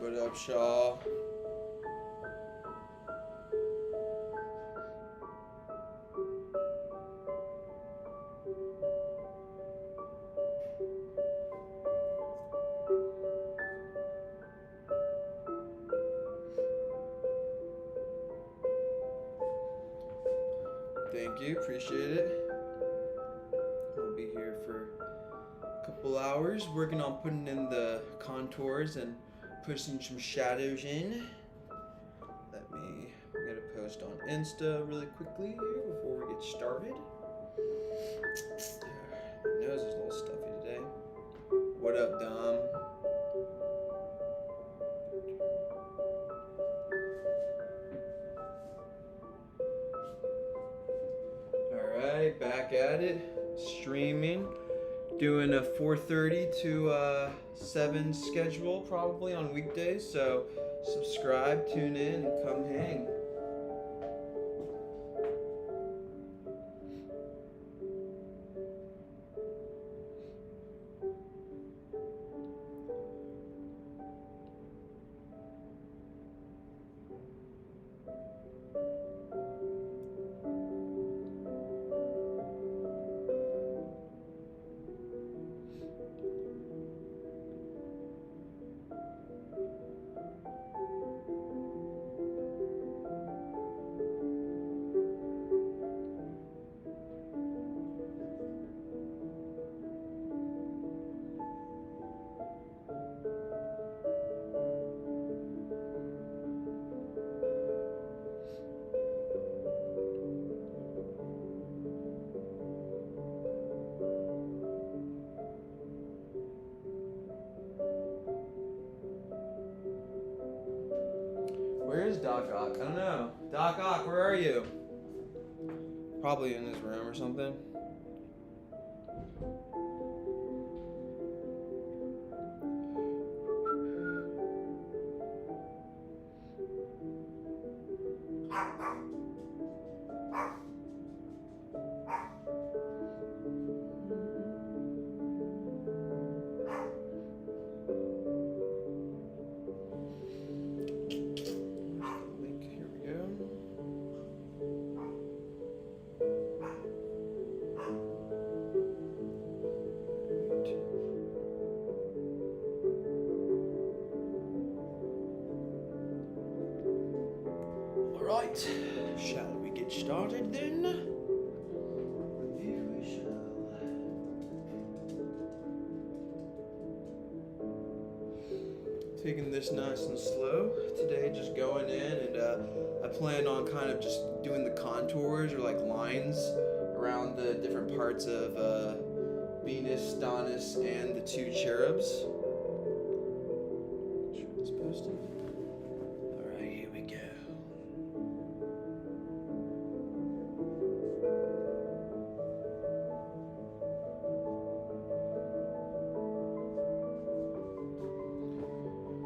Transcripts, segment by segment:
What up, Shaw? Thank you, appreciate it. I'll be here for a couple hours working on putting in the contours and pushing some shadows in. I'm gonna post on Insta really quickly here before we get started. My nose is a little stuffy today. What up, Dom? Alright, back at it. Streaming. Doing a 4:30 to 7 schedule probably on weekdays. So subscribe, tune in, and come hang. Where is Doc Ock? I don't know. Doc Ock, where are you? Probably in his room or something. Here we go. Alright, shall we get started then? Here we shall. Taking this nice and slow today, just going in, and I plan on kind of just doing the contours or like lines around the different parts of Venus, Adonis, and the two cherubs. Sure it's posted. Alright, here we go.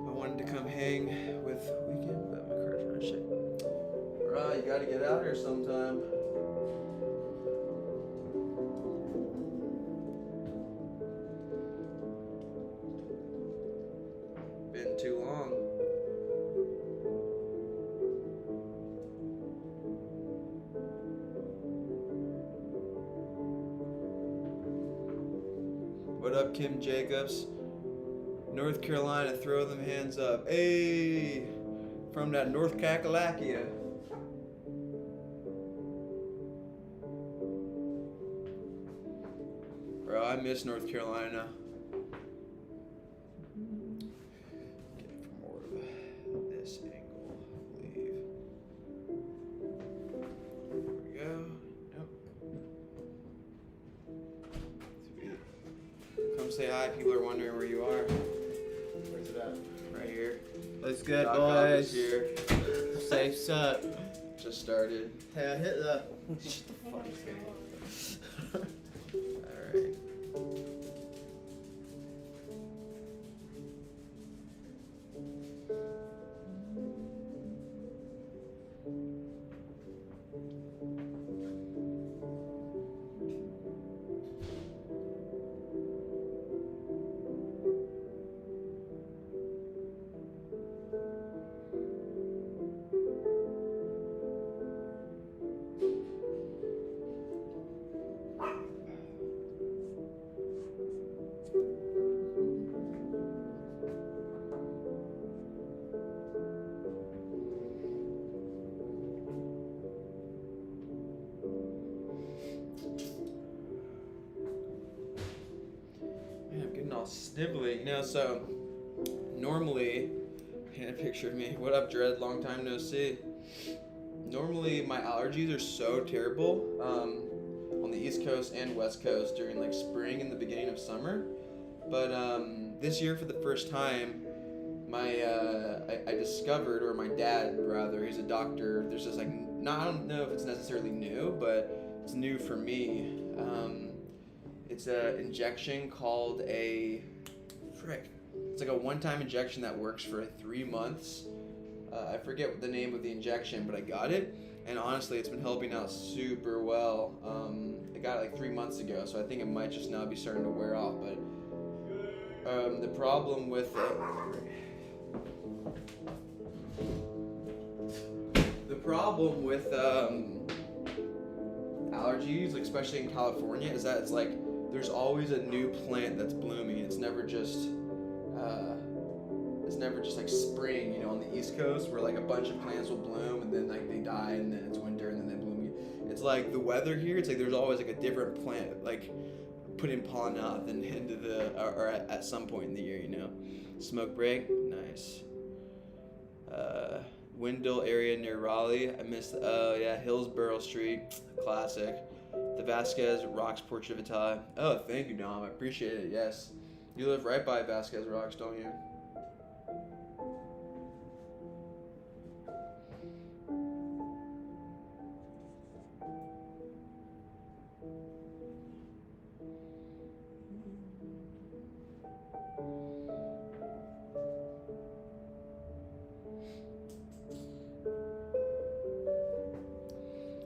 I wanted to come hang with Weekend, but my car's running shit. Alright, you gotta get out here sometime. Been too long. What up, Kim Jacobs? North Carolina, throw them hands up. Hey! From that North Kakalaki. Bro, I miss North Carolina. Get it from more of this angle, I believe. There we go. Nope. Come say hi. People are wondering where you are. Where's it at? Right here. What's good, Doc Ock is boys? here. Safe's up. Just started. Hey, I hit the. Shut the fuck up. Alright. snivelly. So normally, paint a picture of me. What up, Dread? Long time no see. Normally, my allergies are so terrible on the East Coast and West Coast during like spring and the beginning of summer. But this year, for the first time, I discovered, or my dad rather, he's a doctor. There's this like, I don't know if it's necessarily new, but it's new for me. It's an injection called it's like a one-time injection that works for 3 months. I forget the name of the injection, but I got it, and honestly, it's been helping out super well. I got it like 3 months ago, so I think it might just now be starting to wear off. But the problem with allergies, like, especially in California, is that it's like there's always a new plant that's blooming. It's never just like spring, on the East Coast where like a bunch of plants will bloom and then like they die and then it's winter and then they bloom again. It's like the weather here. It's like there's always like a different plant like putting pollen out then into or at some point in the year. Smoke break, nice. Wendell area near Raleigh. I missed. Oh yeah, Hillsborough Street, classic. The Vasquez Rocks Portrait Vitae. Oh, thank you, Dom. I appreciate it. Yes, you live right by Vasquez Rocks, don't you?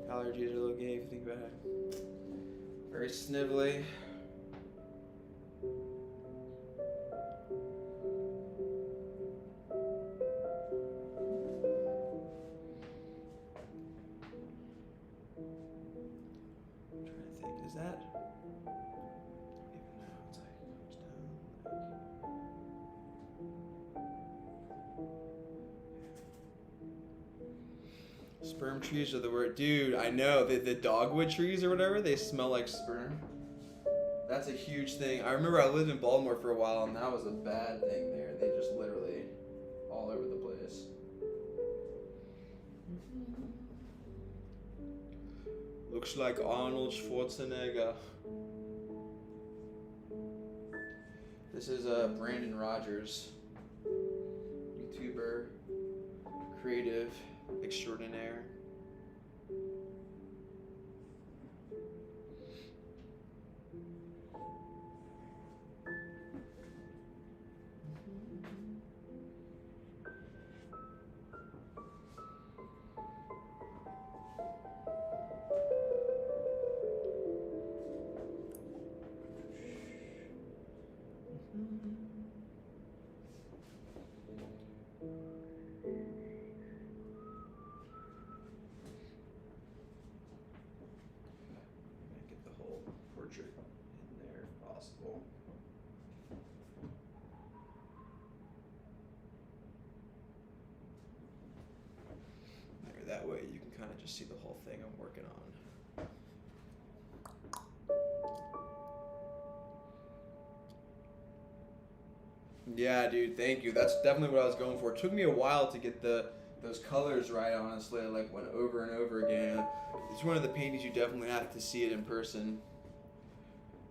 Allergies are a little gay if you think about it. Very snivelly. I'm trying to think, is that even now it's like comes down like sperm trees are the word. Dude, I know. The dogwood trees or whatever, they smell like sperm. That's a huge thing. I remember I lived in Baltimore for a while, and that was a bad thing there. They just literally all over the place. Looks like Arnold Schwarzenegger. This is Brandon Rogers, YouTuber, creative extraordinaire. Get the whole portrait in there if possible. There, that way you can kind of just see the whole thing I'm working on. Yeah, dude, thank you. That's definitely what I was going for. It took me a while to get those colors right, honestly. I like went over and over again. It's one of the paintings you definitely have to see it in person.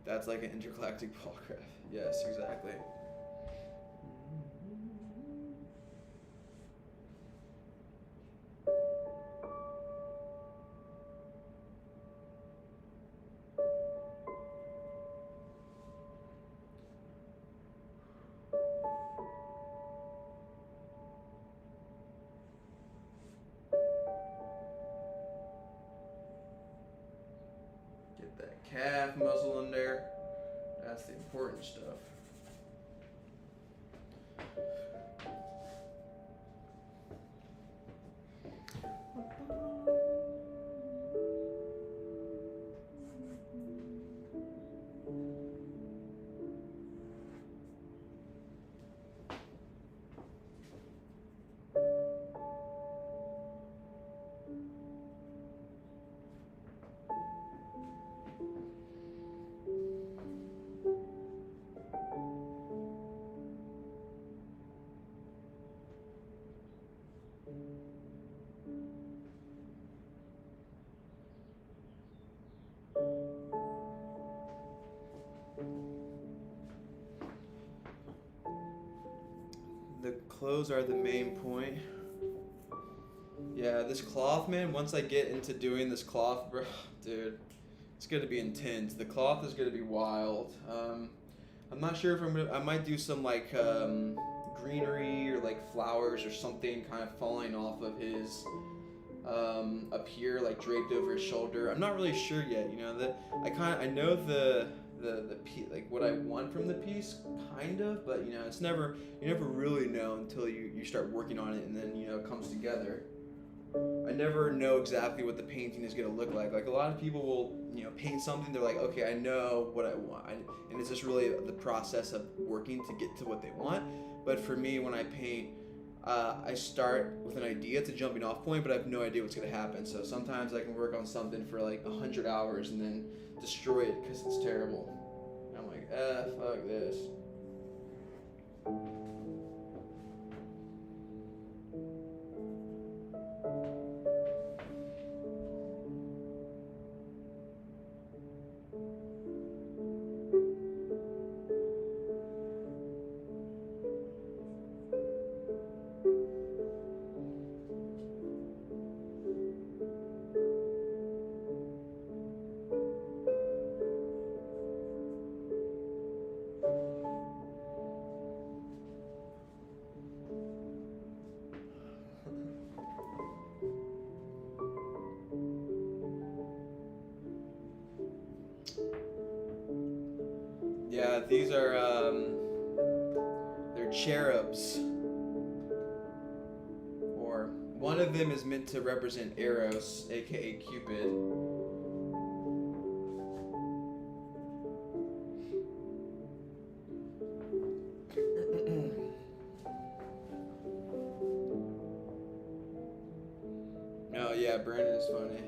That's like an intergalactic ball graph. Yes, exactly. Get that calf muscle in there. That's the important stuff. the clothes are the main point. Yeah, this cloth, man, once I get into doing this cloth, bro, dude, it's gonna be intense. The cloth is gonna be wild. I'm not sure if I might do some like greenery or like flowers or something kind of falling off of his up here, like draped over his shoulder. I'm not really sure yet, you know, that I know the like what I want from the piece, kind of, but you know, you never really know until you start working on it, and then, you know, it comes together. I never know exactly what the painting is going to look like. Like, a lot of people will, you know, paint something, they're like, okay, I know what I want, and it's just really the process of working to get to what they want. But for me, when I paint, I start with an idea. It's a jumping off point, but I have no idea what's going to happen. So sometimes I can work on something for like 100 hours and then destroy it because it's terrible. And I'm like, fuck this. Yeah, these are, they're cherubs. Or, one of them is meant to represent Eros, aka Cupid. Oh yeah, Brandon is funny.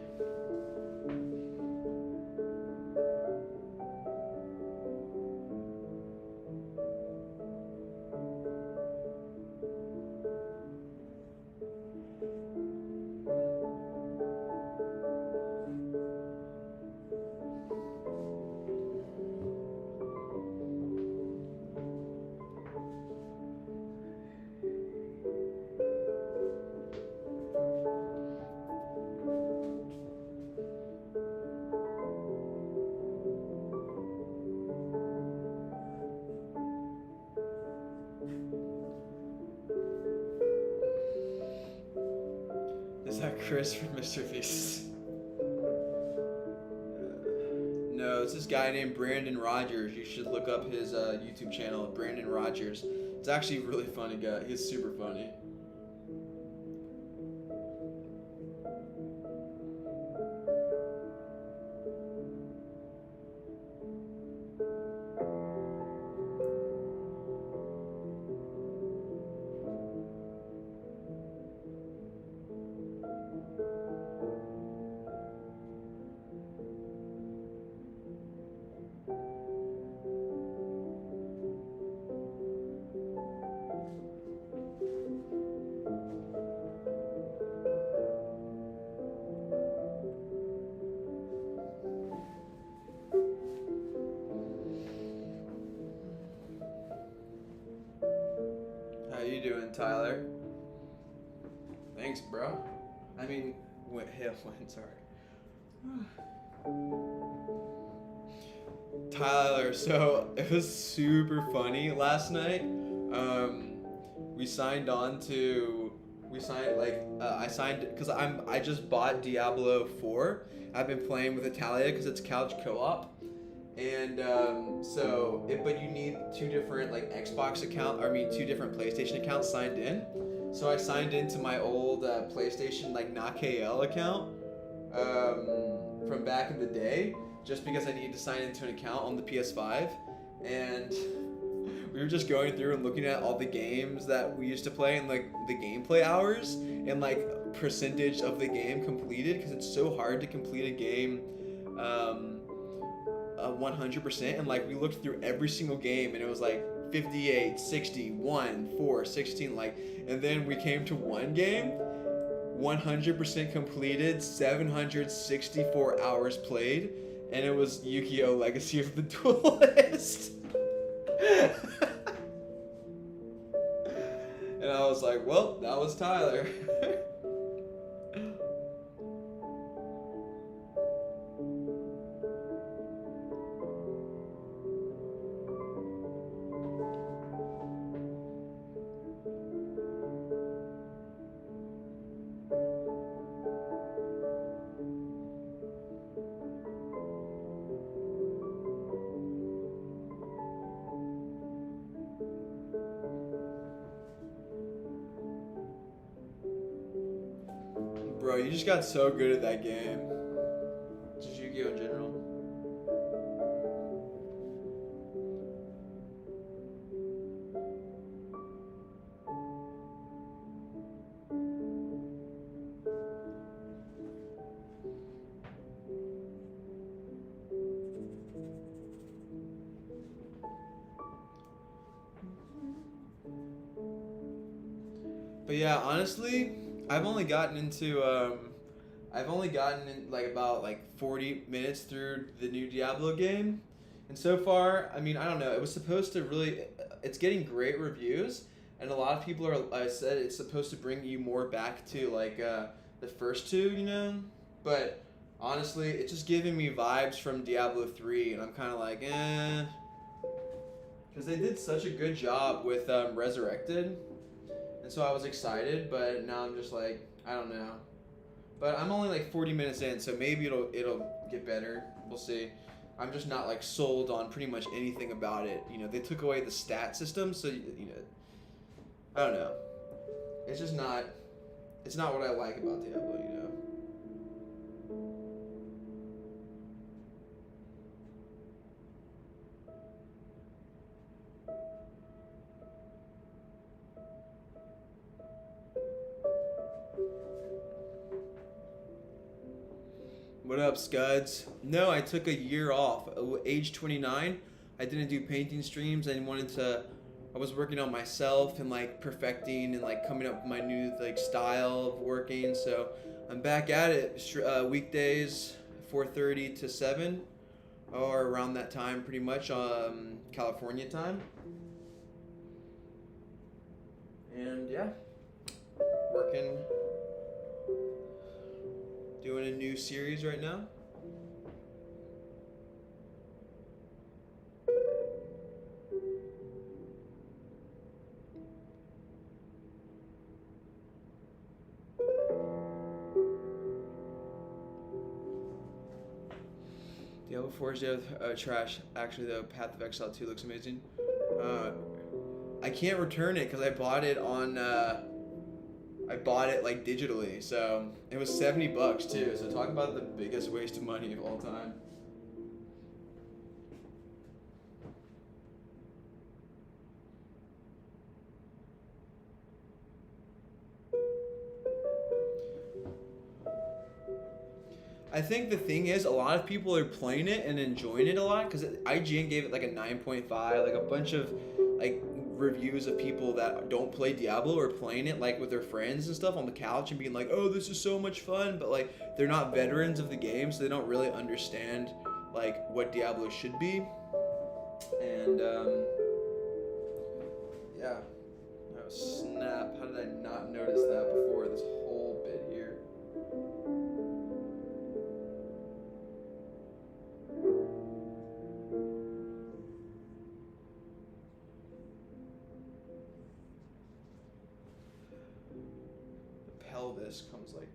Is that Chris from Mr. Beast? No, it's this guy named Brandon Rogers. You should look up his YouTube channel, Brandon Rogers. It's actually a really funny guy. He's super funny. How you doing, Tyler? Thanks, bro. I mean, sorry. Tyler, so it was super funny last night. I signed because I just bought Diablo 4. I've been playing with Italia because it's couch co-op. And but you need two different like two different PlayStation accounts signed in. So I signed into my old PlayStation like NotKL account from back in the day, just because I needed to sign into an account on the PS5. And we were just going through and looking at all the games that we used to play and like the gameplay hours and like percentage of the game completed, because it's so hard to complete a game 100%. And like we looked through every single game and it was like 58, 60, 1, 4, 16, like, and then we came to one game, 100% completed, 764 hours played, and it was Yu-Gi-Oh! Legacy of the Duelist. was like, well, that was Tyler. Bro, you just got so good at that game. Just Yu-Gi-Oh in general. But yeah, honestly, I've only gotten in like about like 40 minutes through the new Diablo game. And so far, I mean, I don't know. It was supposed to really, it's getting great reviews, and a lot of people are. I said it's supposed to bring you more back to like the first two, you know. But honestly, it's just giving me vibes from Diablo 3, and I'm kind of like, because they did such a good job with Resurrected, and so I was excited. But now I'm just like, I don't know. But I'm only like 40 minutes in, so maybe it'll get better. We'll see. I'm just not like sold on pretty much anything about it. You know, they took away the stat system, so you know, I don't know. It's just not. It's not what I like about Diablo. You know. What up, Scuds? No, I took a year off. Age 29, I didn't do painting streams. I was working on myself and like perfecting and like coming up with my new like style of working. So I'm back at it. Weekdays, 4:30 to 7, or around that time, pretty much, California time. And yeah, working. Doing a new series right now. Diablo 4 is trash. Actually, though, Path of Exile 2 looks amazing. I can't return it because I bought it on. I bought it like digitally, so it was $70 too. So talk about the biggest waste of money of all time. I think the thing is, a lot of people are playing it and enjoying it a lot because IGN gave it like a 9.5. Like a bunch of like reviews of people that don't play Diablo are playing it like with their friends and stuff on the couch and being like, oh, this is so much fun, but like they're not veterans of the game, so they don't really understand like what Diablo should be. And yeah. Oh snap, how did I not notice that before this whole bit here? Pelvis comes like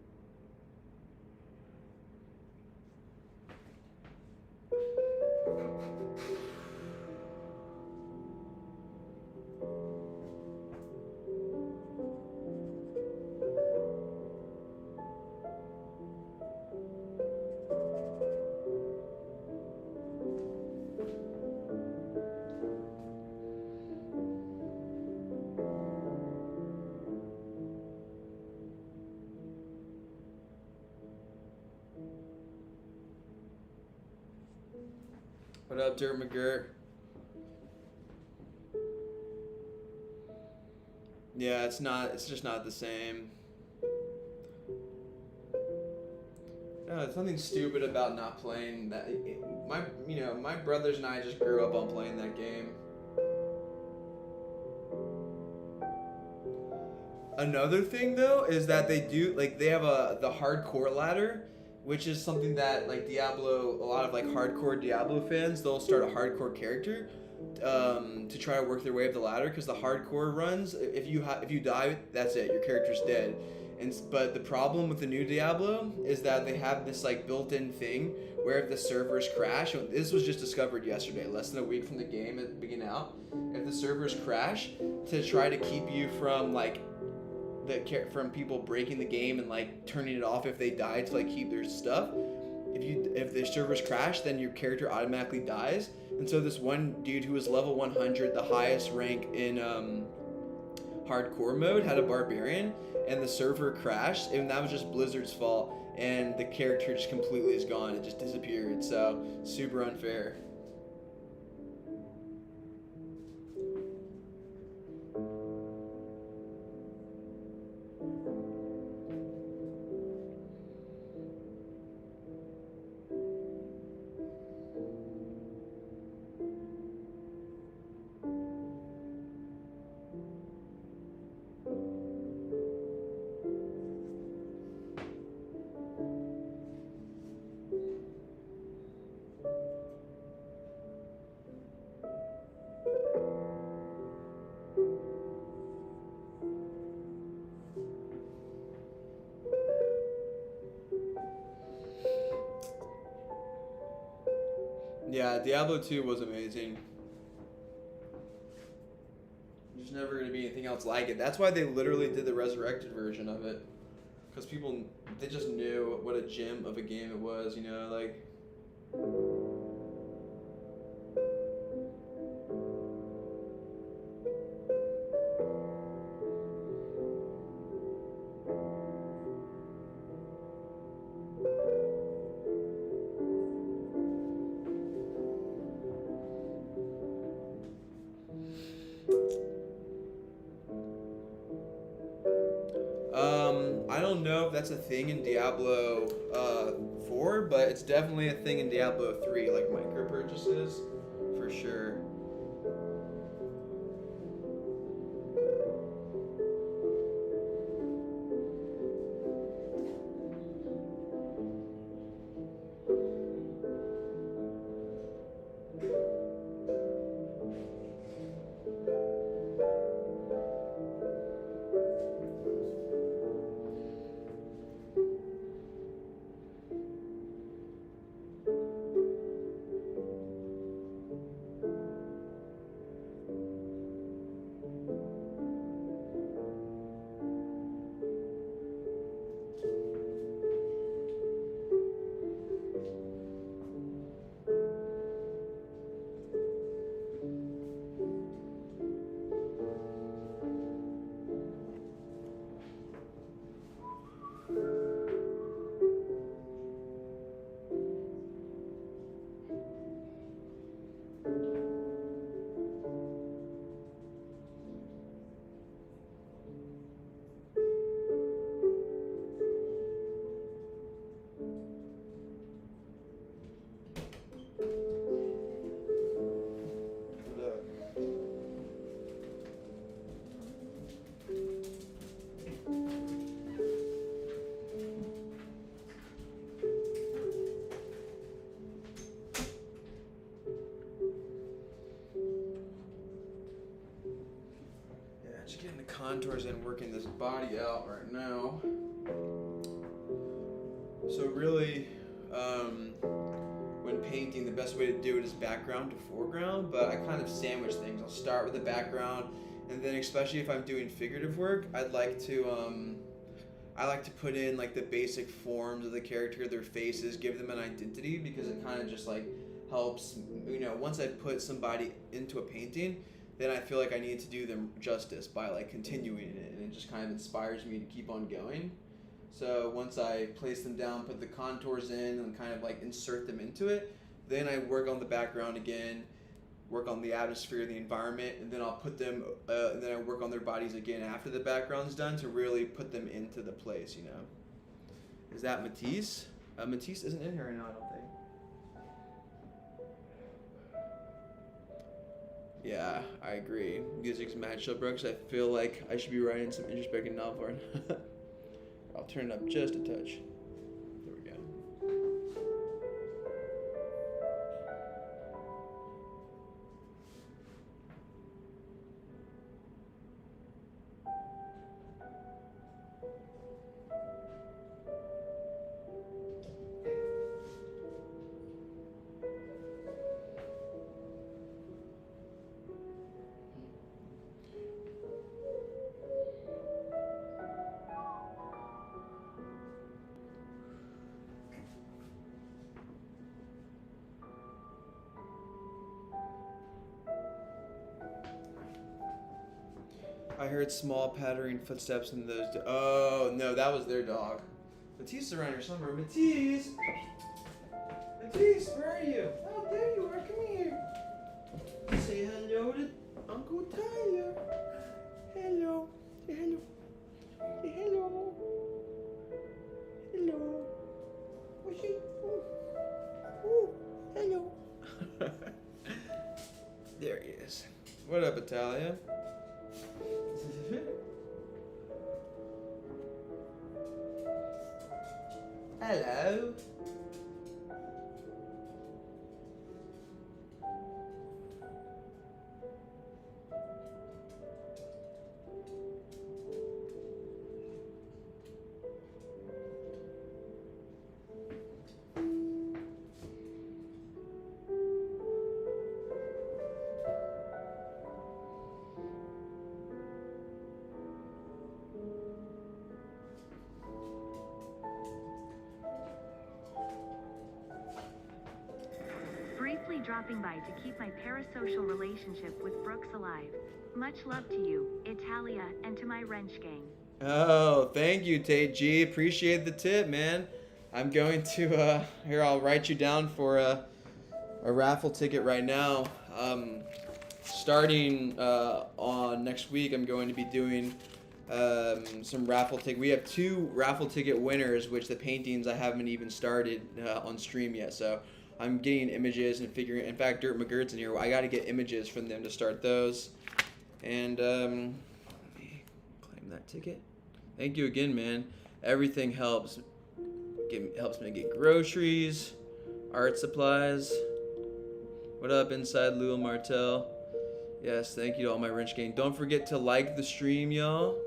what up, Dirt McGirt? Yeah, it's just not the same. No, there's something stupid about not playing that. My brothers and I just grew up on playing that game. Another thing though is that they have the hardcore ladder, which is something that like Diablo, a lot of like hardcore Diablo fans, they'll start a hardcore character to try to work their way up the ladder, because the hardcore runs, if you die, that's it, your character's dead. But the problem with the new Diablo is that they have this like built-in thing where if the servers crash, this was just discovered yesterday, less than a week from the game being out, if the servers crash, to try to keep you from like from people breaking the game and like turning it off if they die to like keep their stuff. If the servers crash, then your character automatically dies. And so this one dude who was level 100, the highest rank in hardcore mode, had a barbarian, and the server crashed, and that was just Blizzard's fault. And the character just completely is gone. It just disappeared. So super unfair. Yeah, Diablo 2 was amazing. There's never going to be anything else like it. That's why they literally did the resurrected version of it. Because people, they just knew what a gem of a game it was, you know, like... I don't know if that's a thing in Diablo 4, but it's definitely a thing in Diablo 3, like micro purchases, for sure. Just getting the contours and working this body out right now. So really, when painting, the best way to do it is background to foreground, but I kind of sandwich things. I'll start with the background, and then especially if I'm doing figurative work, I like to put in like the basic forms of the character, their faces, give them an identity, because it kind of just like helps, you know, once I put somebody into a painting, then I feel like I need to do them justice by like continuing it, and it just kind of inspires me to keep on going. So once I place them down, put the contours in, and kind of like insert them into it, then I work on the background again, work on the atmosphere, the environment, and then I'll put them, and then I work on their bodies again after the background's done to really put them into the place, you know. Is that Matisse? Matisse isn't in here right now, I don't think. Yeah, I agree. Music's mad chill, bro. 'Cause I feel like I should be writing some introspective novel. I'll turn it up just a touch. There we go. I heard small pattering footsteps in those. Oh no, that was their dog. Matisse is around here somewhere. Matisse, Matisse, where are you? Oh, there you are. Come here. Say hello to Uncle Tyler. Hello. Say hello. Say hello. Hello. What's it? Ooh. Hello. There he is. What up, Italia? Hello. Briefly dropping by to keep my parasocial relationship with Brooks alive. Much love to you, Italia, and to my wrench gang. Oh, thank you, Tate G. Appreciate the tip, man. I'm going to here. I'll write you down for a raffle ticket right now. Starting on next week, I'm going to be doing some raffle ticket. We have 2 raffle ticket winners, which the paintings I haven't even started on stream yet. So I'm getting images and figuring. In fact, Dirt McGird's in here. I got to get images from them to start those. And let me claim that ticket. Thank you again, man. Everything helps. Helps me get groceries, art supplies. What up, Inside Lou Martel? Yes, thank you to all my wrench gang. Don't forget to like the stream, y'all.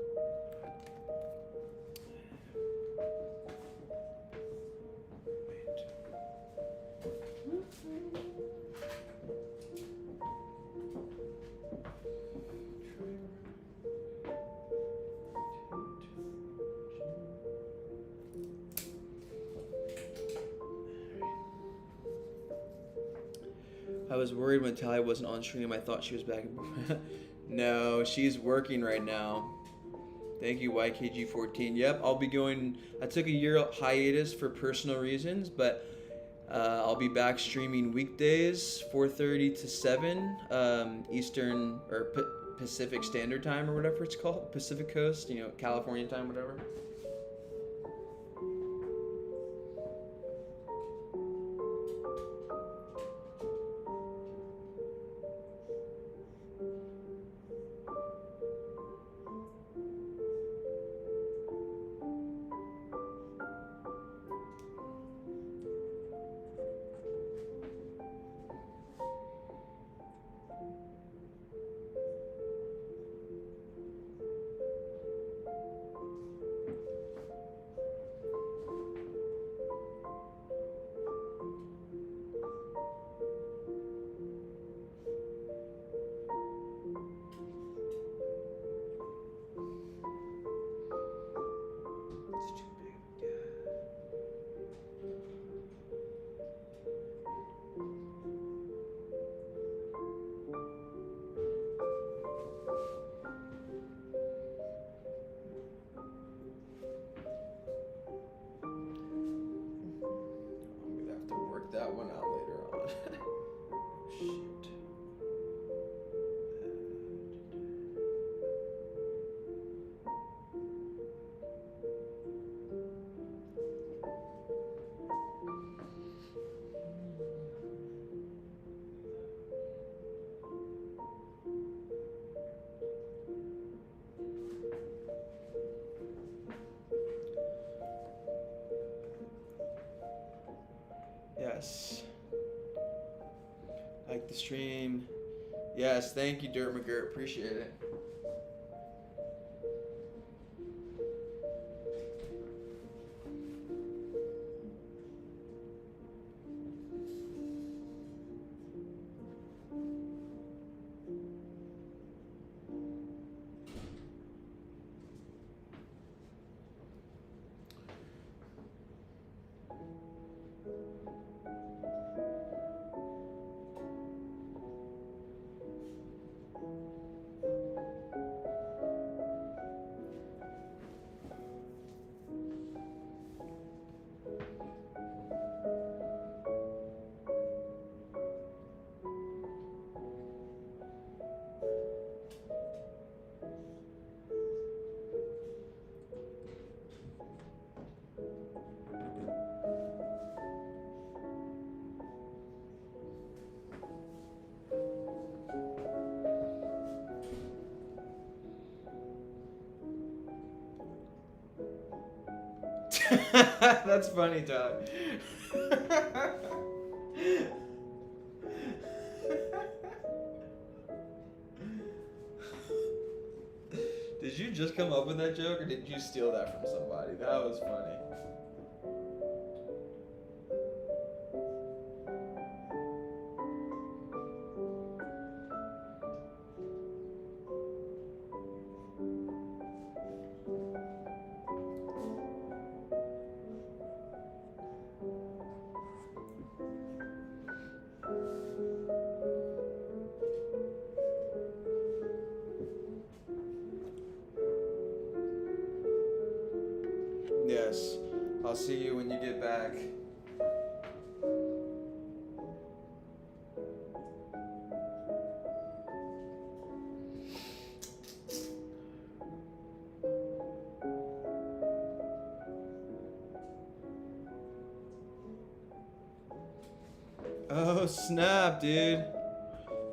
I was worried when Talia wasn't on stream. I thought she was back. No, she's working right now. Thank you, YKG14. Yep, I'll be going. I took a year hiatus for personal reasons, but I'll be back streaming weekdays, 4:30 to 7 Eastern or Pacific Standard Time or whatever it's called, Pacific Coast, California time, whatever. That one out later on. Shoot. like the stream. Yes, thank you, Dirt McGirt. Appreciate it. That's funny, Todd. Did you just come up with that joke, or did you steal that from somebody? That was funny. Yes, I'll see you when you get back. Oh, snap, dude.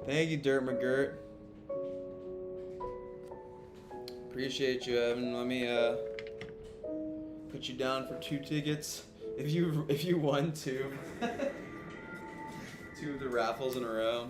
Thank you, Dirt McGirt. Appreciate you, Evan. Let me put you down for 2 tickets. If you won 2. 2 of the raffles in a row.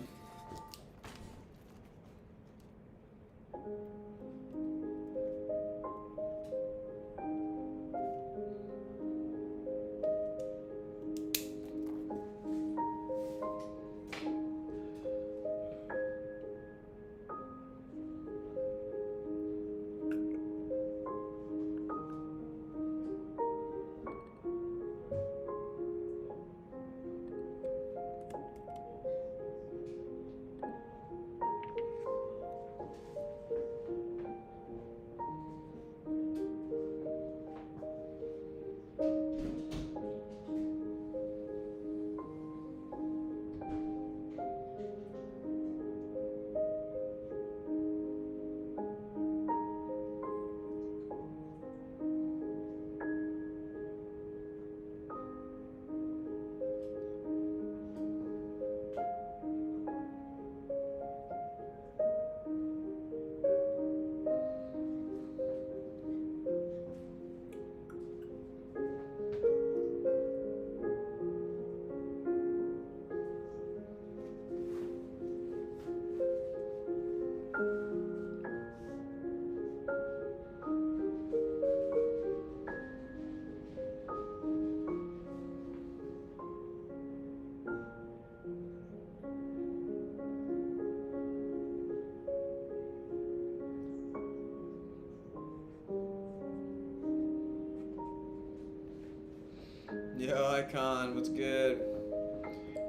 Yo, Icon, what's good?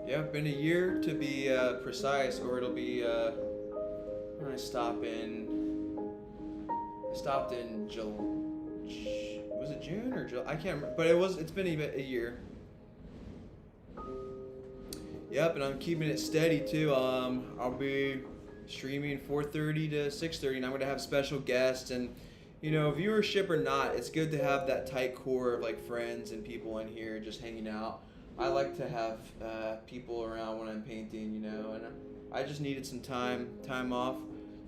Yep, been a year to be precise, or it'll be when I stop in. I stopped in was it June or July? I can't remember, but it's been a year. Yep, and I'm keeping it steady too. I'll be streaming 4:30 to 6:30, and I'm gonna have special guests and. You know, viewership or not, it's good to have that tight core of like friends and people in here just hanging out. I like to have people around when I'm painting, you know, and I just needed some time off.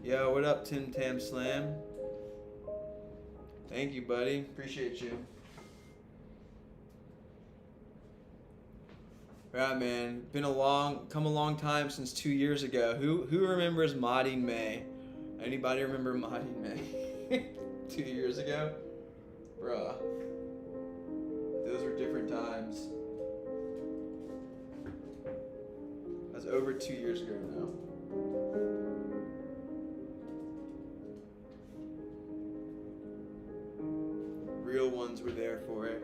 Yo, what up, Tim Tam Slam? Thank you, buddy. Appreciate you. Yeah, man. Come a long time since 2 years ago. Who remembers Modding May? Anybody remember Modding May? 2 years ago? Bruh. Those were different times. That's over 2 years ago now. Real ones were there for it.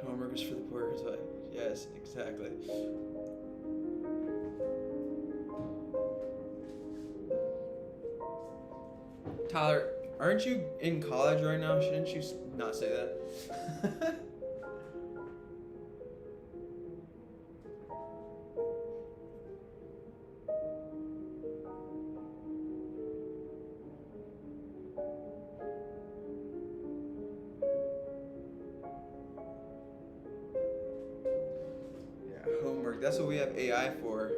Homework is for the poor. Yes, exactly. Tyler, aren't you in college right now? Shouldn't you not say that? Yeah, homework. That's what we have AI for.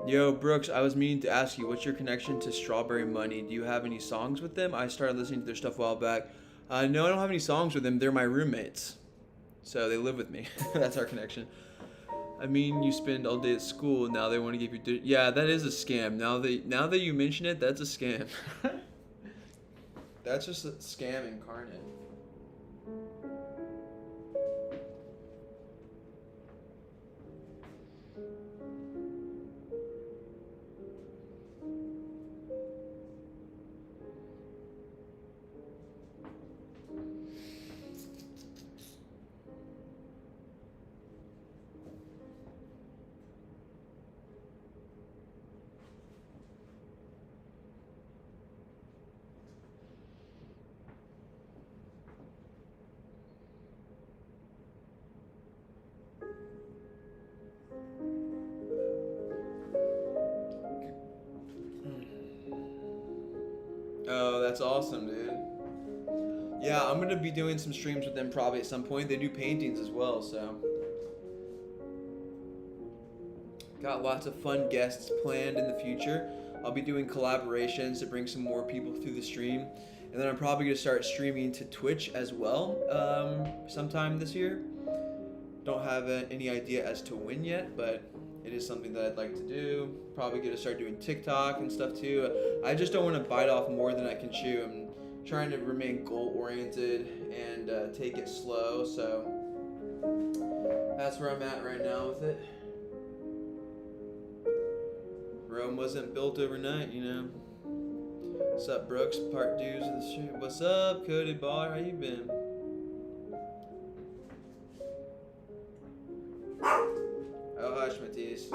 Yo, Brooks, I was meaning to ask you, what's your connection to Strawberry Money? Do you have any songs with them? I started listening to their stuff a while back. No, I don't have any songs with them. They're my roommates. So they live with me. That's our connection. I mean, you spend all day at school, now they want to give you... Yeah, that is a scam. Now that you mention it, that's a scam. That's just a scam incarnate. Oh, that's awesome, dude. Yeah, I'm gonna be doing some streams with them probably at some point. They do paintings as well, so. Got lots of fun guests planned in the future. I'll be doing collaborations to bring some more people through the stream. And then I'm probably gonna start streaming to Twitch as well sometime this year. Don't have any idea as to when yet, but it is something that I'd like to do. Probably gonna start doing TikTok and stuff too. I just don't want to bite off more than I can chew. I'm trying to remain goal oriented and take it slow. So that's where I'm at right now with it. Rome wasn't built overnight, you know. What's up, Brooks? Part 2s of the stream. What's up, Cody Baller? How you been? Oh, hush, Matisse.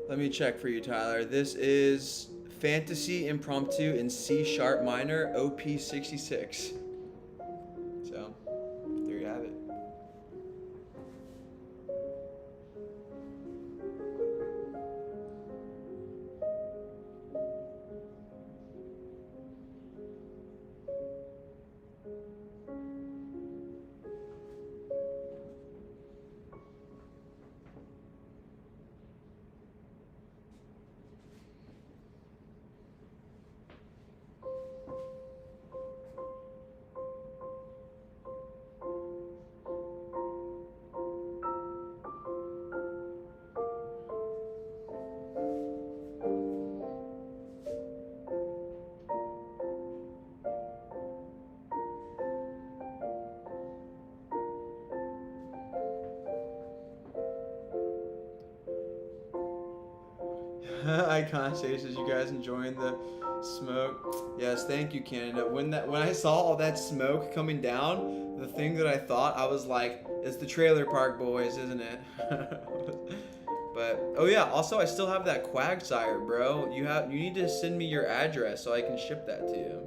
Let me check for you, Tyler. This is Fantasy Impromptu in C sharp minor, OP 66. So, there you have it. Icon Stasis, you guys enjoying the smoke? Yes, thank you, Canada. When I saw all that smoke coming down, the thing that I thought, I was like, it's the Trailer Park Boys, isn't it? But oh yeah, also I still have that Quagsire, bro. You need to send me your address so I can ship that to you.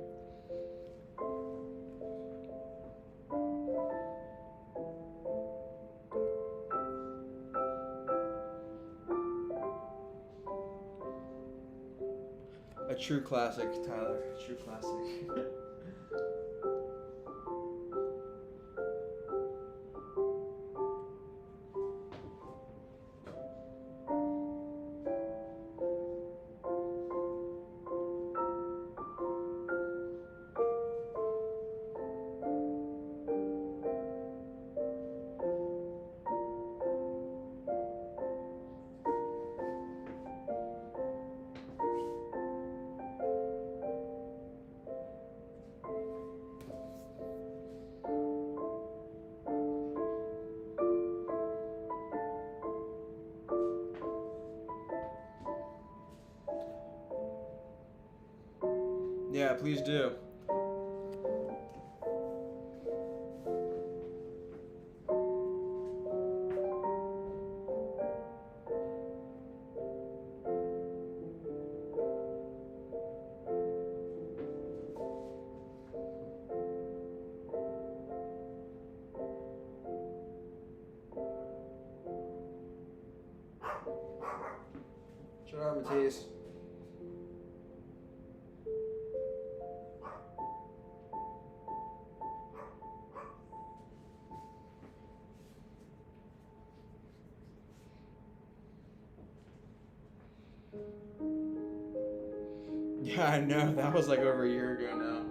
A true classic, Tyler. A true classic. Yeah, please do. Shut up, Matisse. Yeah, I know. That was like over a year ago now.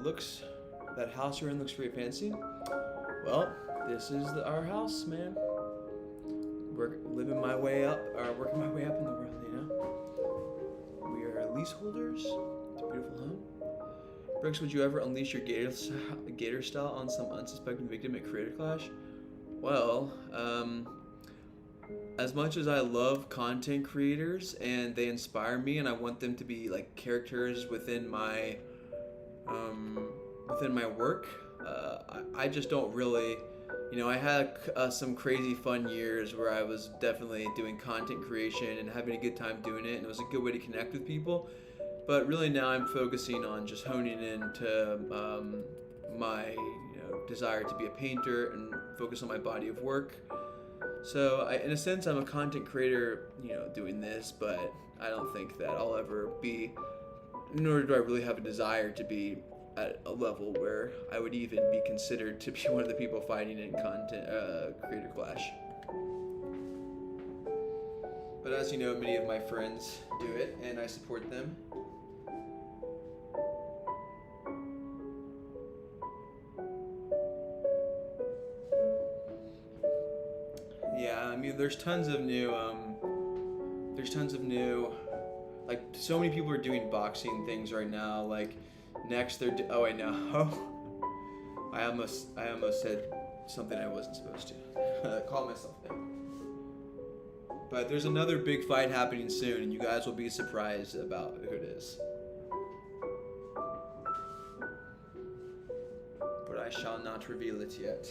Brooks, that house you're in looks very fancy. Well, this is our house, man. Living my way up, or working my way up in the world, you know? We are leaseholders. It's a beautiful home. Brooks, would you ever unleash your gator style on some unsuspecting victim at Creator Clash? Well, as much as I love content creators and they inspire me and I want them to be like characters within my work, I just don't really, you know, I had some crazy fun years where I was definitely doing content creation and having a good time doing it, and it was a good way to connect with people. But really now I'm focusing on just honing into my desire to be a painter and focus on my body of work. So in a sense, I'm a content creator, doing this, but I don't think that I'll ever be, nor do I really have a desire to be at a level where I would even be considered to be one of the people fighting in content Creator Clash. But as you know, many of my friends do it, and I support them. Yeah, I mean, there's tons of new, like, so many people are doing boxing things right now. Like, next oh wait, no, I almost said something I wasn't supposed to. Call myself there. But there's another big fight happening soon, and you guys will be surprised about who it is. But I shall not reveal it yet.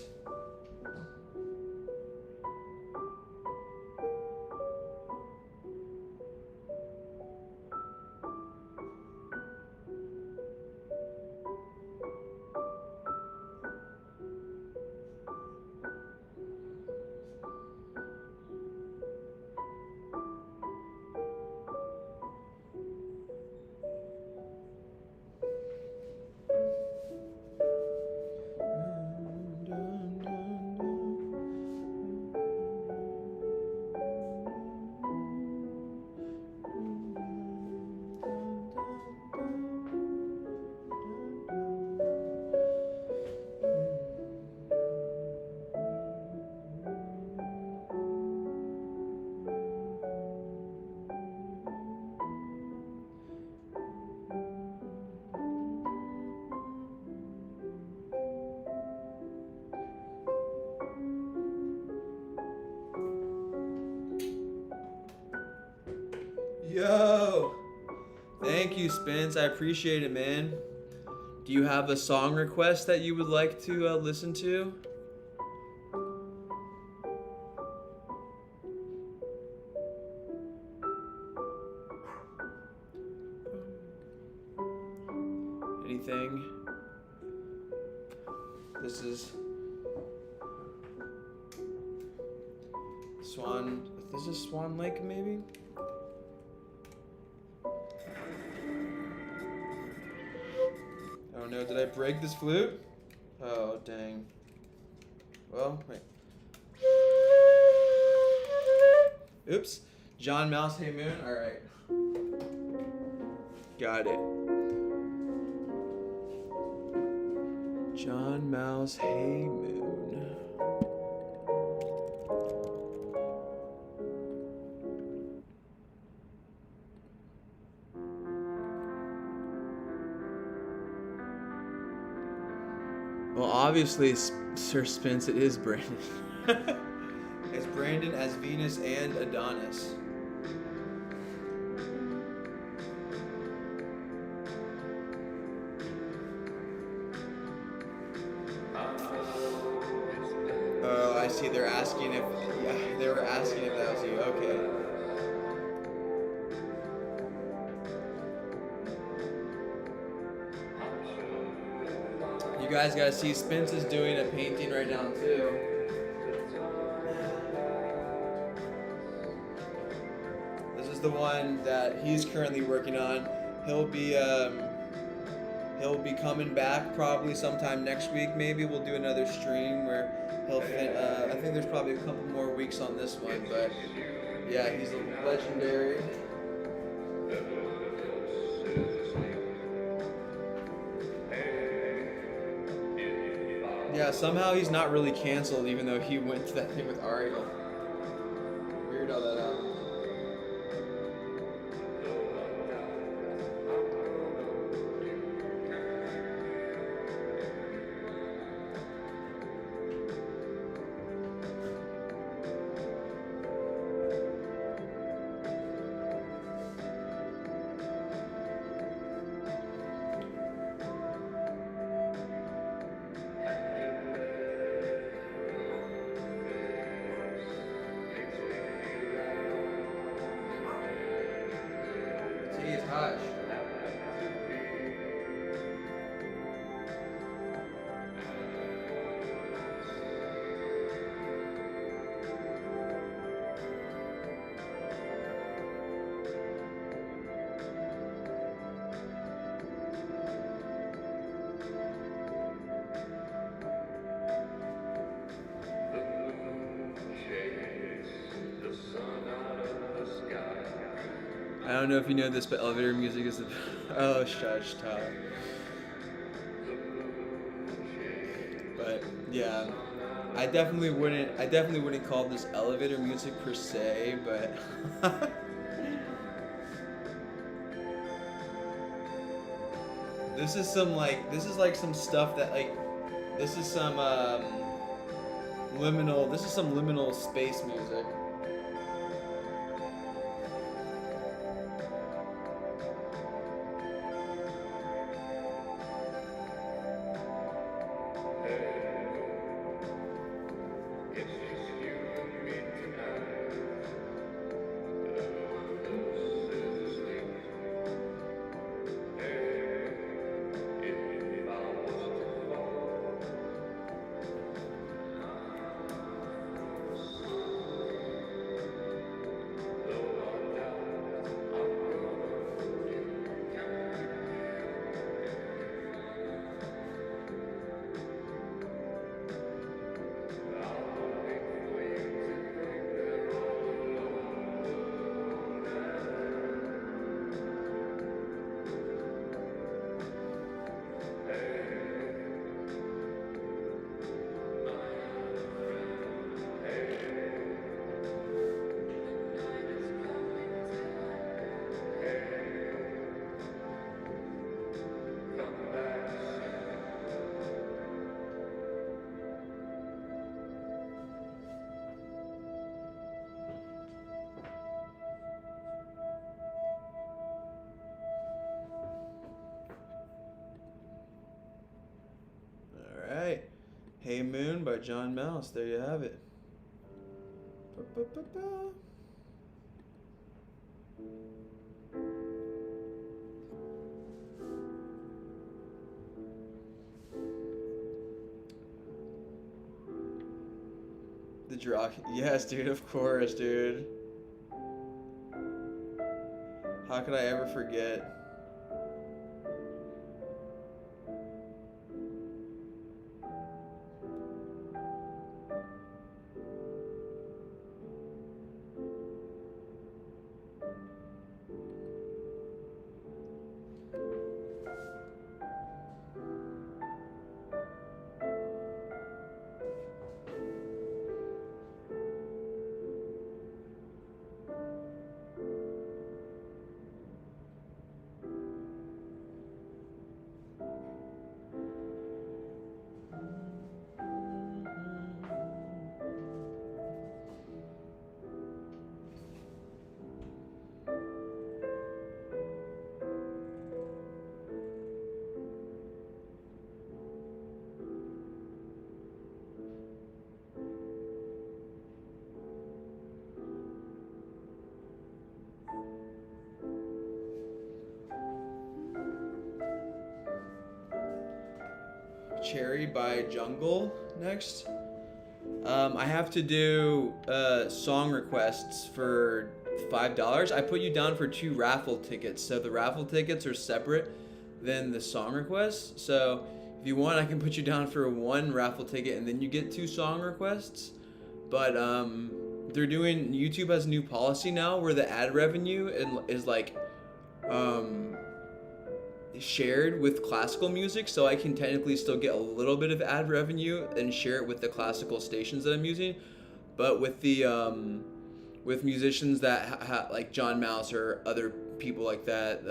Yo! Thank you, Spence. I appreciate it, man. Do you have a song request that you would like to listen to? Anything? This is Swan. This is Swan Lake, maybe? Oh no, did I break this flute? Oh, dang. Well, wait. Oops. John Mouse, Hey Moon? Alright. Got it. John Mouse, Hey Moon. Well, obviously, Sir Spence, it is Brandon. It's Brandon as Venus and Adonis. Oh, I see. They're asking if, yeah, they were asking if that was you. Okay. You guys gotta see, Spence is doing a painting right now too. This is the one that he's currently working on. He'll be coming back probably sometime next week. Maybe we'll do another stream where he'll. I think there's probably a couple more weeks on this one, but yeah, he's a legendary. Yeah, somehow he's not really canceled, even though he went to that thing with Ariel. Weird how that happened. Jeez, hush. I don't know if you know this, but elevator music is the oh shush, Tyler. But yeah, I definitely wouldn't call this elevator music per se, but this is like some stuff that like this is some liminal space music. Alright. Hey Moon by John Mouse. There you have it. Ba-ba-ba-ba. The draw. Yes, dude, of course, dude. How could I ever forget? Cherry by Jungle next. I have to do song requests for $5. I put you down for 2 raffle tickets, so the raffle tickets are separate than the song requests. So if you want, I can put you down for 1 raffle ticket and then you get 2 song requests. But YouTube has a new policy now where the ad revenue is like shared with classical music, so I can technically still get a little bit of ad revenue and share it with the classical stations that I'm using. But with the with musicians that like John Mouse or other people like that,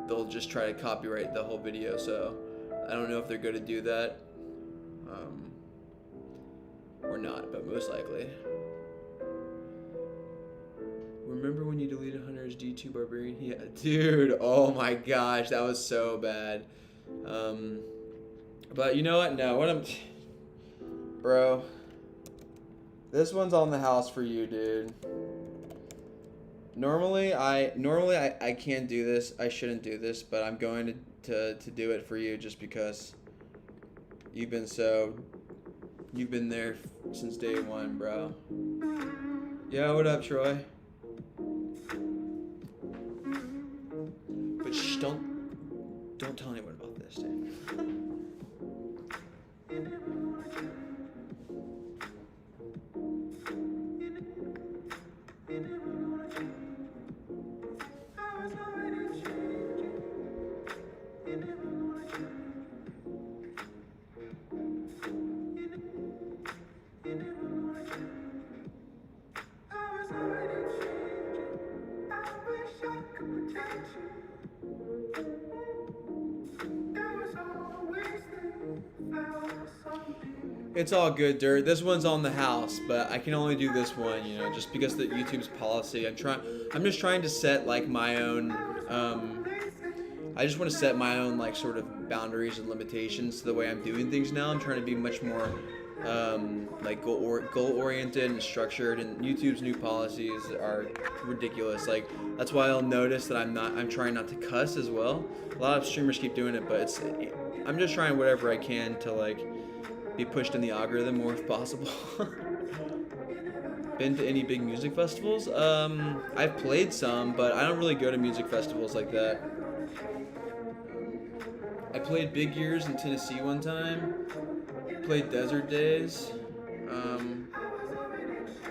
they'll just try to copyright the whole video. So I don't know if they're going to do that or not, but most likely. Remember when you deleted Hunter's D2 Barbarian? Yeah, dude. Oh my gosh, that was so bad. But you know what? No, bro. This one's on the house for you, dude. Normally I can't do this. I shouldn't do this, but I'm going to do it for you just because you've been there since day one, bro. Yo, what up, Troy? But shh, don't tell anyone about this, dude. It's all good, Dirt. This one's on the house, but I can only do this one, you know, just because of the YouTube's policy. I'm just trying to set like my own. I just want to set my own like sort of boundaries and limitations to the way I'm doing things now. I'm trying to be much more like goal oriented and structured, and YouTube's new policies are ridiculous. Like that's why I'll notice that I'm trying not to cuss as well. A lot of streamers keep doing it, but I'm just trying whatever I can to like be pushed in the algorithm more if possible. Been to any big music festivals? I've played some, but I don't really go to music festivals like that. I played Big Ears in Tennessee one time. Played Desert Days.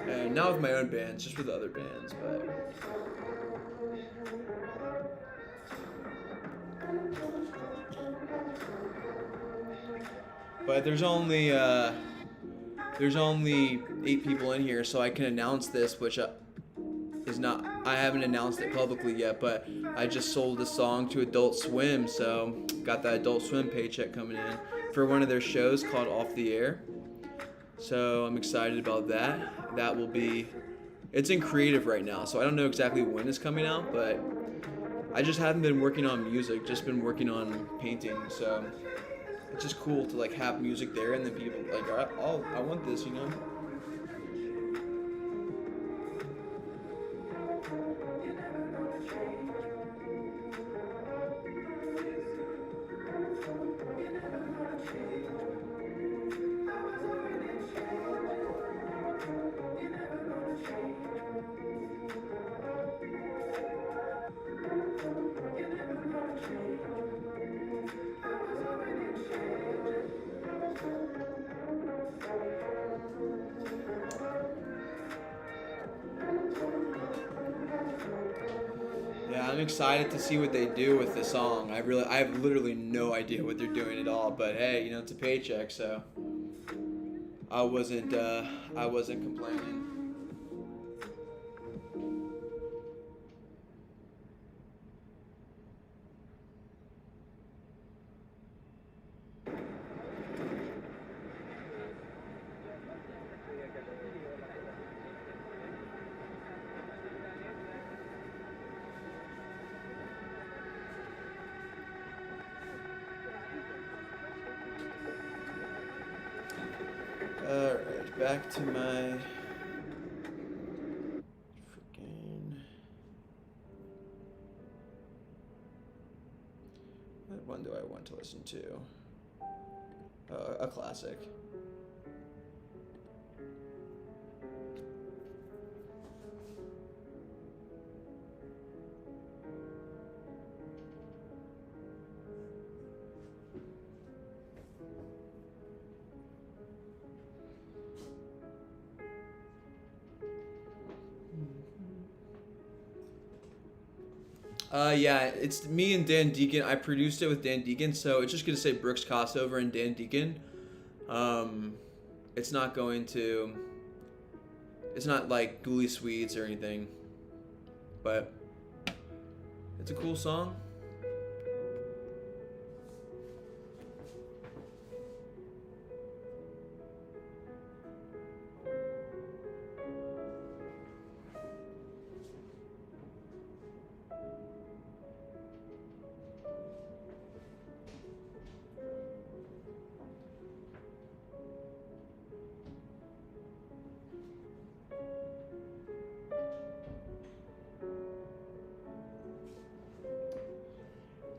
And not with my own bands, just with other bands, but. But there's only 8 people in here, so I can announce this, which is not. I haven't announced it publicly yet, but I just sold a song to Adult Swim, so got that Adult Swim paycheck coming in for one of their shows called Off the Air. So I'm excited about that. That will be. It's in creative right now, so I don't know exactly when it's coming out, but I just haven't been working on music. Just been working on painting, so. It's just cool to like have music there and then people like, I want this, you know? Yeah, I'm excited to see what they do with the song. I have literally no idea what they're doing at all. But hey, you know, it's a paycheck, so I wasn't complaining. Alright, back to my freaking. What one do I want to listen to? A classic. Yeah, it's me and Dan Deacon. I produced it with Dan Deacon, so it's just gonna say Brooks Crossover and Dan Deacon. Um, it's not going to. It's not like Ghoulie Sweets or anything, but it's a cool song.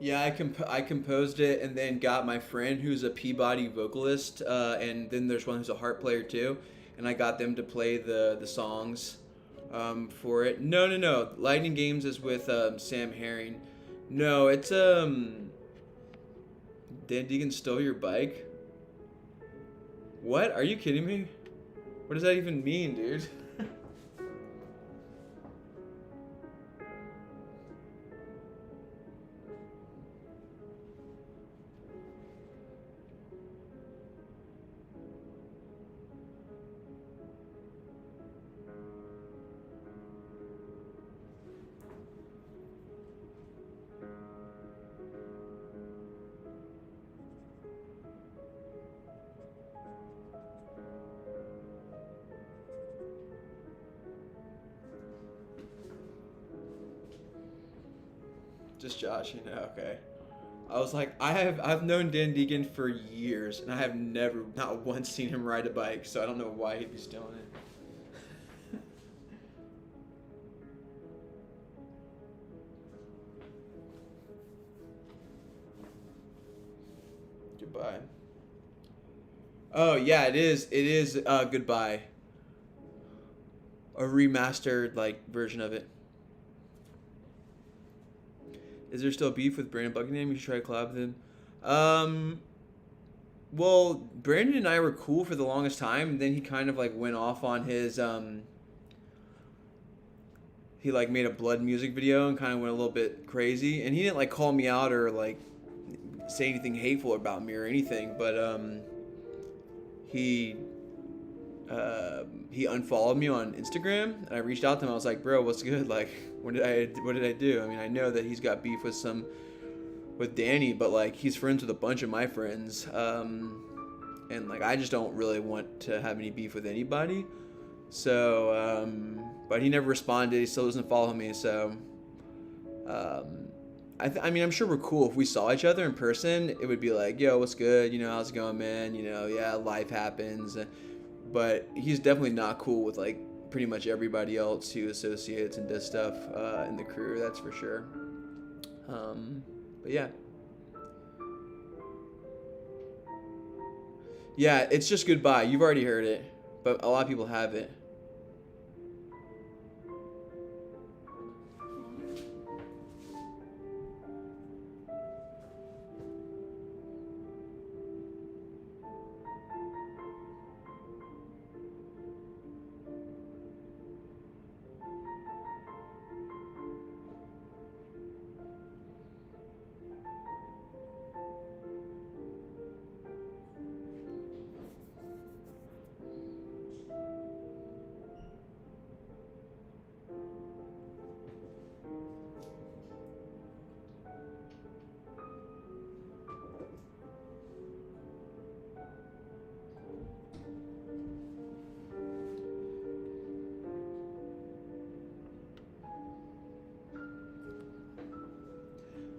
Yeah, I composed it and then got my friend who's a Peabody vocalist, and then there's one who's a harp player too, and I got them to play the songs for it. No. Lightning Games is with Sam Herring. No, it's Dan Deacon stole your bike. What? Are you kidding me? What does that even mean, dude? Just Josh, okay. I was like, I've known Dan Deacon for years, and I have never, not once, seen him ride a bike. So I don't know why he'd be stealing it. Goodbye. Oh yeah, it is. It is. Goodbye. A remastered like version of it. Is there still beef with Brandon Buckingham? You should try to collab with him. Well, Brandon and I were cool for the longest time, and then he kind of like went off on his he like made a blood music video and kind of went a little bit crazy. And he didn't like call me out or like say anything hateful about me or anything, but he unfollowed me on Instagram, and I reached out to him. I was like, bro, what's good? Like, what did I do? I mean, I know that he's got beef with Danny, but like he's friends with a bunch of my friends, and like I just don't really want to have any beef with anybody. So, but he never responded. He still doesn't follow me. So, I mean, I'm sure we're cool. If we saw each other in person, it would be like, yo, what's good? How's it going, man? Yeah, life happens. But he's definitely not cool with like pretty much everybody else who associates and does stuff in the crew. That's for sure. But yeah. Yeah, it's just goodbye. You've already heard it, but a lot of people have it.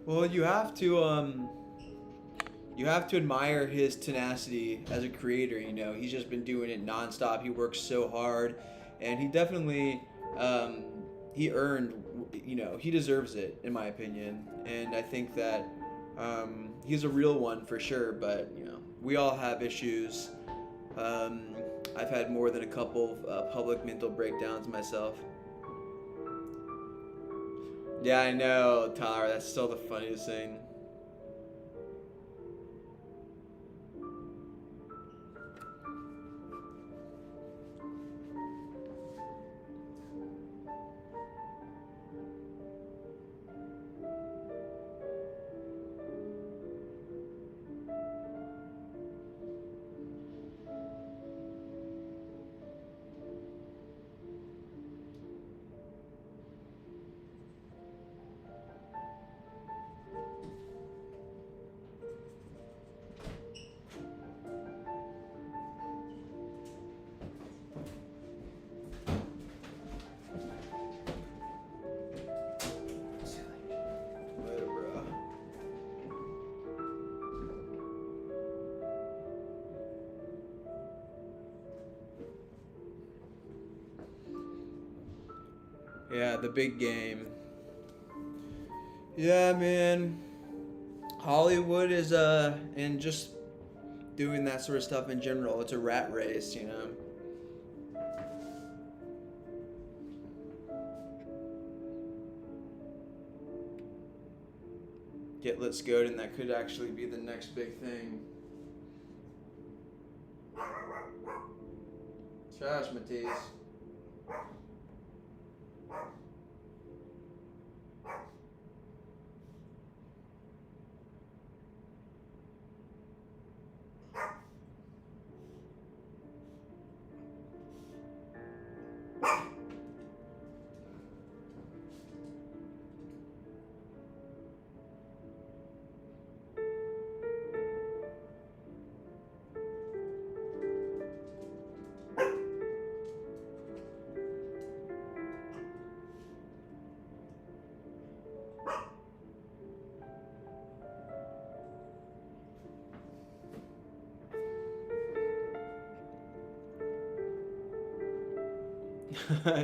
Well, you have to admire his tenacity as a creator. He's just been doing it nonstop. He works so hard, and he definitely he earned. He deserves it, in my opinion. And I think that he's a real one for sure. But we all have issues. I've had more than a couple of public mental breakdowns myself. Yeah, I know, Tyler. That's still the funniest thing. Yeah, the big game. Yeah, man. Hollywood is and just doing that sort of stuff in general. It's a rat race, you know. Get Let's Go, and that could actually be the next big thing. Shush, Matisse.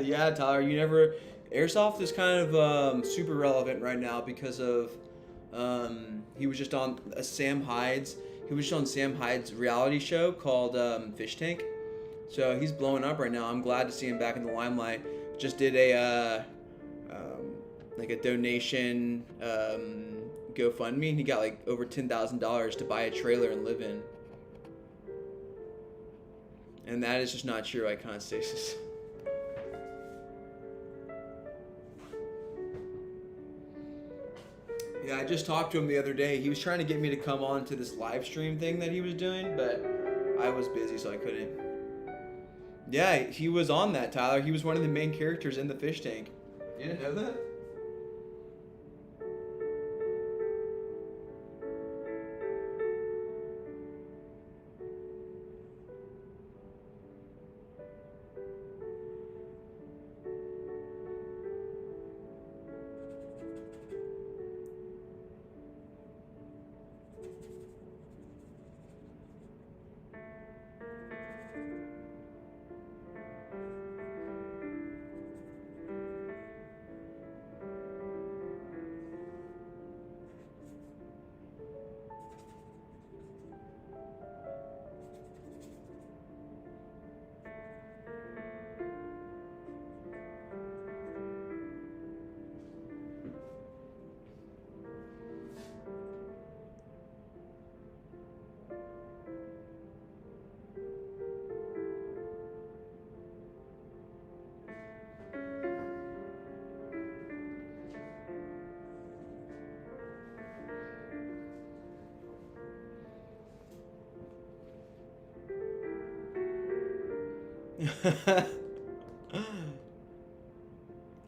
Yeah, Tyler, you never. Airsoft is kind of super relevant right now because of he was just on Sam Hyde's. He was just on Sam Hyde's reality show called Fish Tank. So he's blowing up right now. I'm glad to see him back in the limelight. Just did a like a donation GoFundMe, and he got like over $10,000 to buy a trailer and live in. And that is just not true, Iconostasis. Yeah, I just talked to him the other day. He was trying to get me to come on to this live stream thing that he was doing, but I was busy, so I couldn't. Yeah, he was on that, Tyler. He was one of the main characters in the Fish Tank. You didn't know that?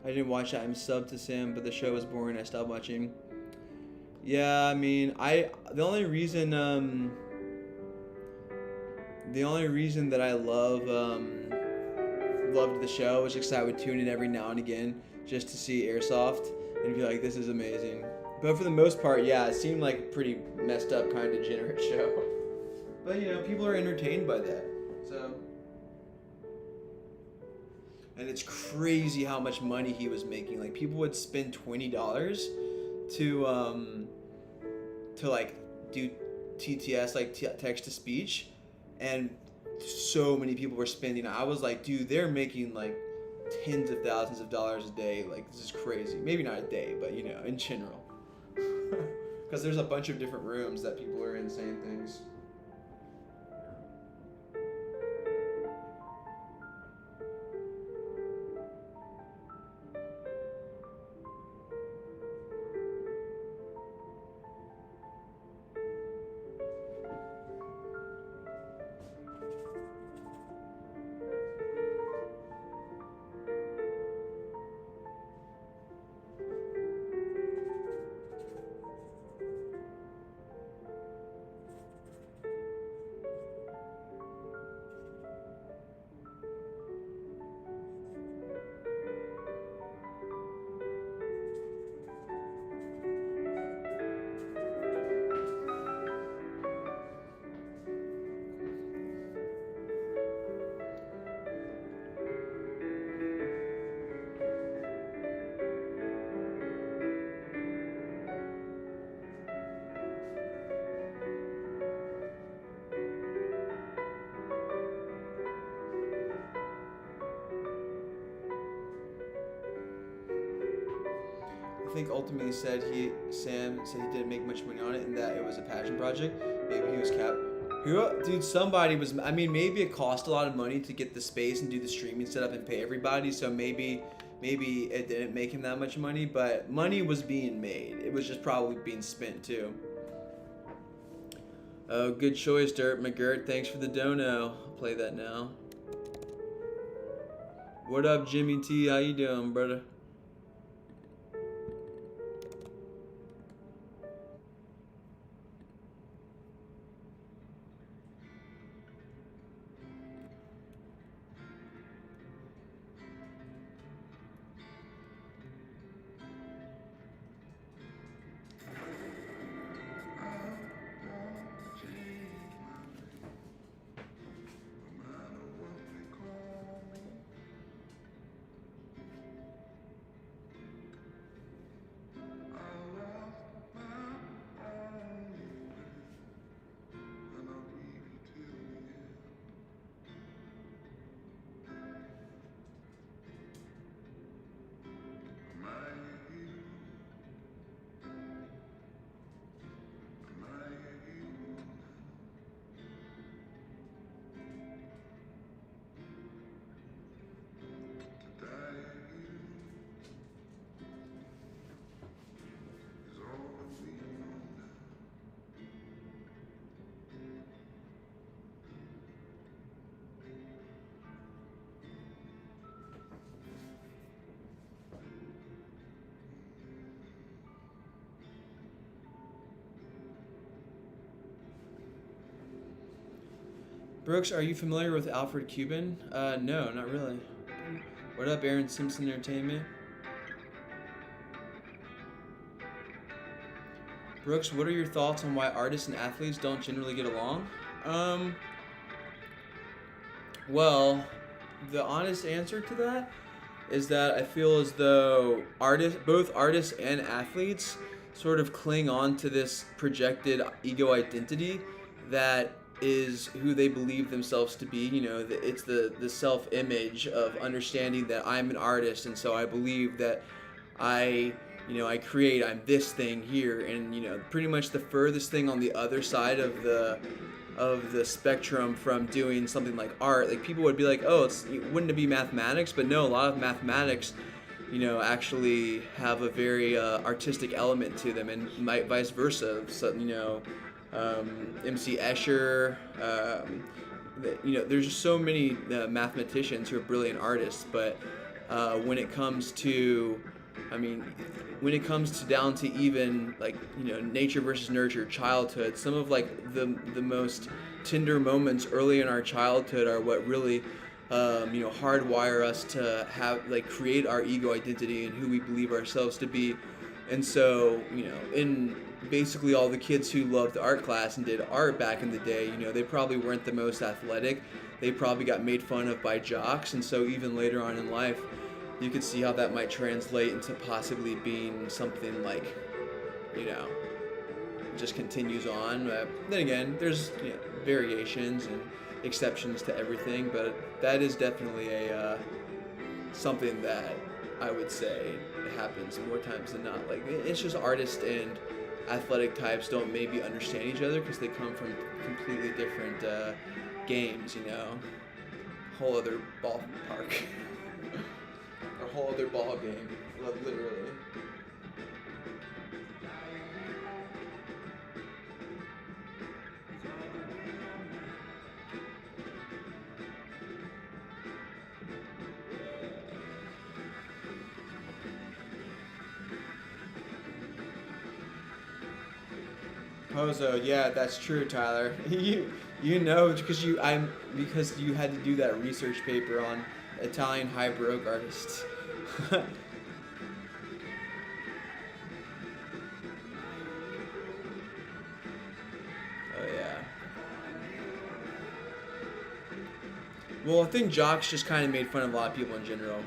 I didn't watch that. I'm subbed to Sam, but the show was boring. I stopped watching. Yeah, I mean, the only reason that I loved the show was because I would tune in every now and again just to see Airsoft and be like, this is amazing. But for the most part, yeah, it seemed like a pretty messed up kind of degenerate show. But you know, people are entertained by that. So. And it's crazy how much money he was making. Like, people would spend $20 to like do TTS, like text to speech, and so many people were spending. I was like, dude, they're making like tens of thousands of dollars a day. Like, this is crazy. Maybe not a day, but you know, in general, because there's a bunch of different rooms that people are in saying things. think ultimately Sam said he didn't make much money on it and that it was a passion project. Maybe he was capped. Dude, somebody was. I mean, maybe it cost a lot of money to get the space and do the streaming setup and pay everybody. So maybe it didn't make him that much money, but money was being made. It was just probably being spent too. Oh, good choice, Dirt McGirt. Thanks for the dono. I'll play that now. What up, Jimmy T? How you doing, brother? Brooks, are you familiar with Alfred Cuban? No, not really. What up, Aaron Simpson Entertainment? Brooks, what are your thoughts on why artists and athletes don't generally get along? Well, the honest answer to that is that I feel as though both artists and athletes sort of cling on to this projected ego identity that is who they believe themselves to be. You know, it's the self-image of understanding that I'm an artist, and so I believe that I create, I'm this thing here, and pretty much the furthest thing on the other side of the spectrum from doing something like art. Like, people would be like, oh, wouldn't it be mathematics? But no, a lot of mathematics actually have a very artistic element to them, and vice versa. So, MC Escher, there's just so many mathematicians who are brilliant artists, but when it comes to down to even nature versus nurture, childhood, some of the most tender moments early in our childhood are what really hardwire us to create our ego identity and who we believe ourselves to be. And so in basically all the kids who loved art class and did art back in the day, they probably weren't the most athletic. They probably got made fun of by jocks, and so even later on in life, you could see how that might translate into possibly being something just continues on. Then again, there's variations and exceptions to everything, but that is definitely something that I would say happens more times than not. It's just artists and athletic types don't maybe understand each other because they come from completely different games, whole other ballpark. A whole other ball game, literally. Pozo, yeah, that's true, Tyler. you know because you had to do that research paper on Italian high baroque artists. Oh yeah. Well, I think jocks just kind of made fun of a lot of people in general.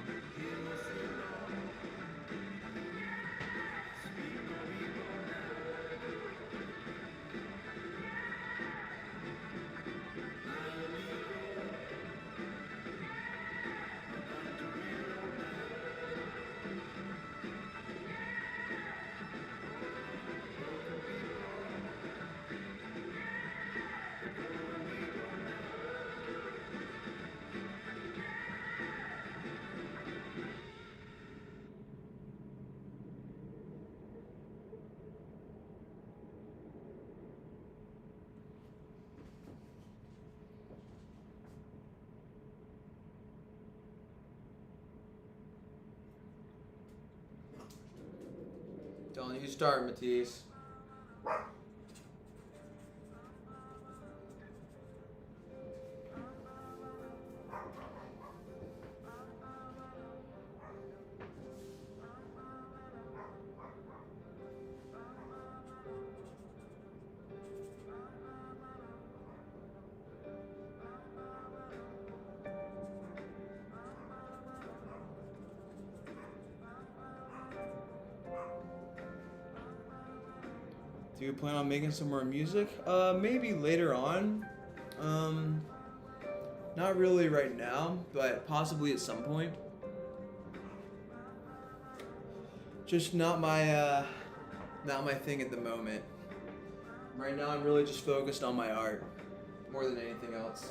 Don't you start, Matisse. Do you plan on making some more music? Maybe later on. Not really right now, but possibly at some point. Just not my thing at the moment. Right now, I'm really just focused on my art more than anything else.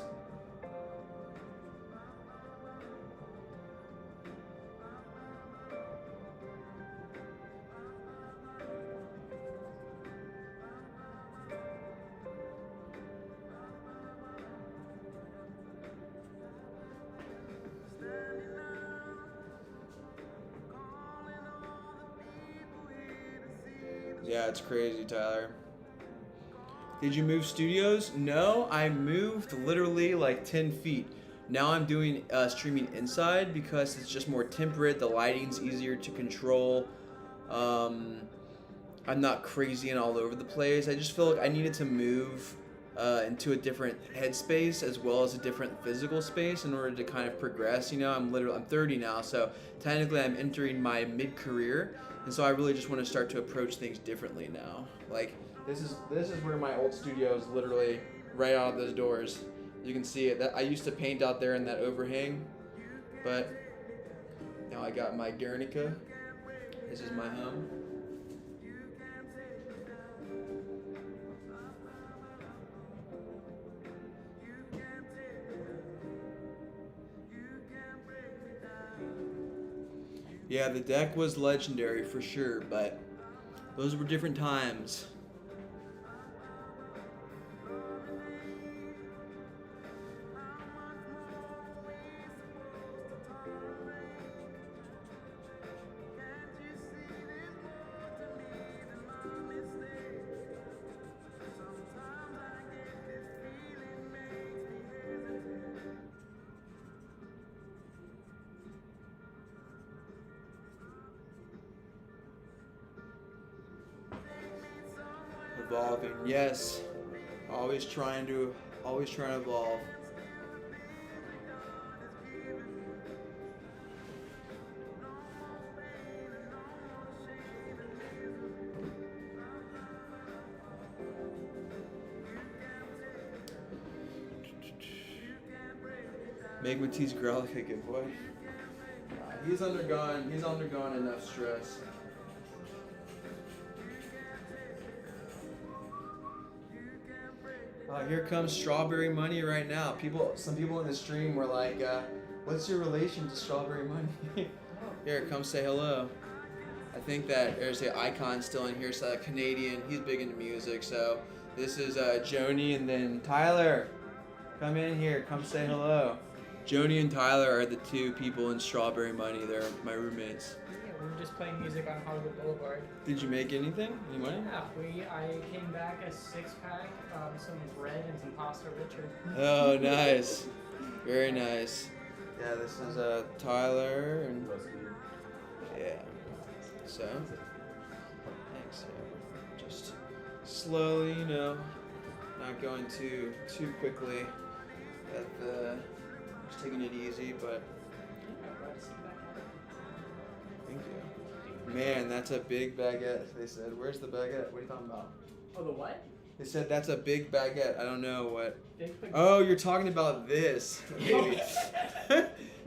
Yeah, it's crazy, Tyler. Did you move studios? No, I moved literally like 10 feet. Now I'm doing streaming inside because it's just more temperate. The lighting's easier to control. I'm not crazy and all over the place. I just feel like I needed to move into a different headspace as well as a different physical space in order to kind of progress. You know, I'm 30 now, so technically I'm entering my mid-career. And so I really just want to start to approach things differently now. Like this is where my old studio is, literally right out of those doors. You can see it. That I used to paint out there in that overhang, but now I got my Guernica. This is my home. Yeah, the deck was legendary for sure, but those were different times. Evolving, yes. Always trying to evolve. Make Matisse growl like a good boy. He's undergone enough stress. Here comes Strawberry Money right now. Some people in the stream were like, what's your relation to Strawberry Money? Here, come say hello. I think that there's an icon still in here, so Canadian, he's big into music, so this is Joni and then Tyler. Come in here, come say hello. Joni and Tyler are the two people in Strawberry Money. They're my roommates. We were just playing music on Hollywood Boulevard. Did you make anything? Any money? Yeah, I came back a 6-pack, some bread and some pasta Richard. Oh, nice. Very nice. Yeah, this is Tyler and yeah. So, thanks. Just slowly, you know, not going too quickly. Just taking it easy, but. Thank you. Man, that's a big baguette, they said. Where's the baguette? What are you talking about? Oh, the what? They said that's a big baguette. I don't know what. Big baguette. Oh, you're talking about this.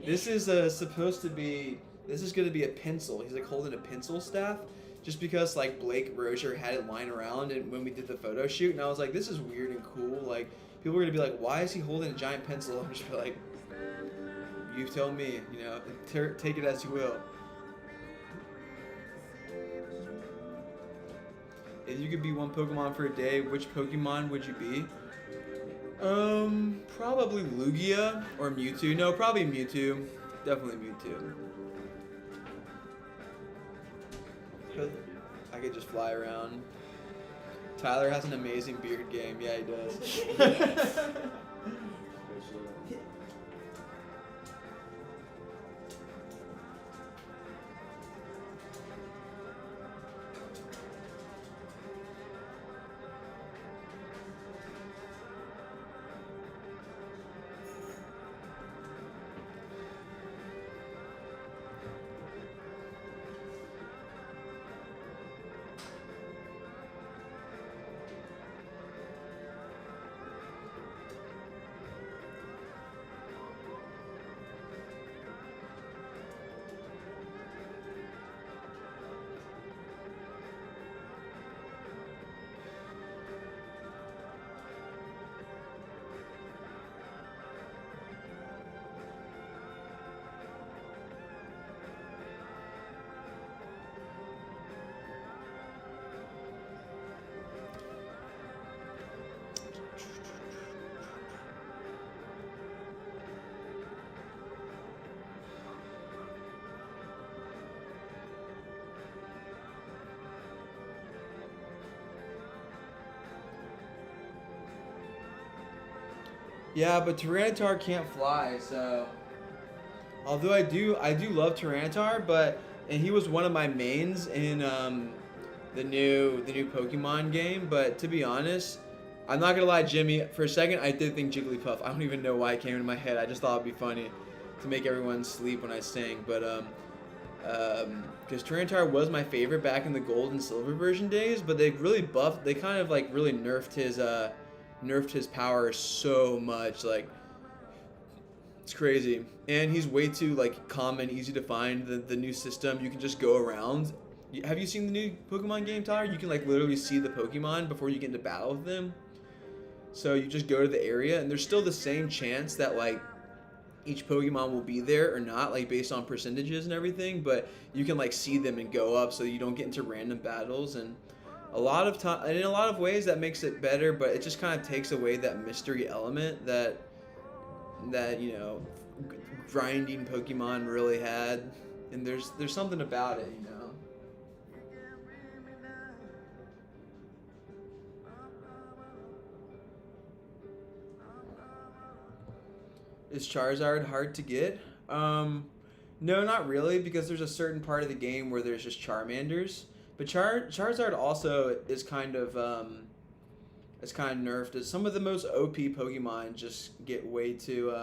This is supposed to be. This is going to be a pencil. He's like holding a pencil staff. Just because like Blake Rozier had it lying around and when we did the photo shoot, and I was like, this is weird and cool. Like people are going to be like, why is he holding a giant pencil? I'm just be like, you tell me. You know, take it as you will. If you could be one Pokemon for a day, which Pokemon would you be? Probably Lugia or Mewtwo. No, probably Mewtwo. Definitely Mewtwo. I I could just fly around. Tyler has an amazing beard game. Yeah, he does. Yeah, but Tyranitar can't fly, so although I do love Tyranitar, and he was one of my mains in the new Pokemon game, but to be honest, I'm not gonna lie, Jimmy, for a second I did think Jigglypuff. I don't even know why it came into my head. I just thought it'd be funny to make everyone sleep when I sing, but because Tyranitar was my favorite back in the Gold and Silver version days, but they really buffed, they kind of like really nerfed his power so much, like it's crazy. And he's way too like common, easy to find. The new system, you can just go around. Have you seen the new Pokemon game, Tyler? You can like literally see the Pokemon before you get into battle with them. So you just go to the area, and there's still the same chance that like each Pokemon will be there or not, like based on percentages and everything, but you can like see them and go up so you don't get into random battles. And a lot of time, and in a lot of ways that makes it better, but it just kind of takes away that mystery element that you know, grinding Pokemon really had. And there's something about it, you know. Is Charizard hard to get? No, not really, because there's a certain part of the game where there's just Charmanders. But Charizard also is kind of nerfed. Some of the most OP Pokemon just get way too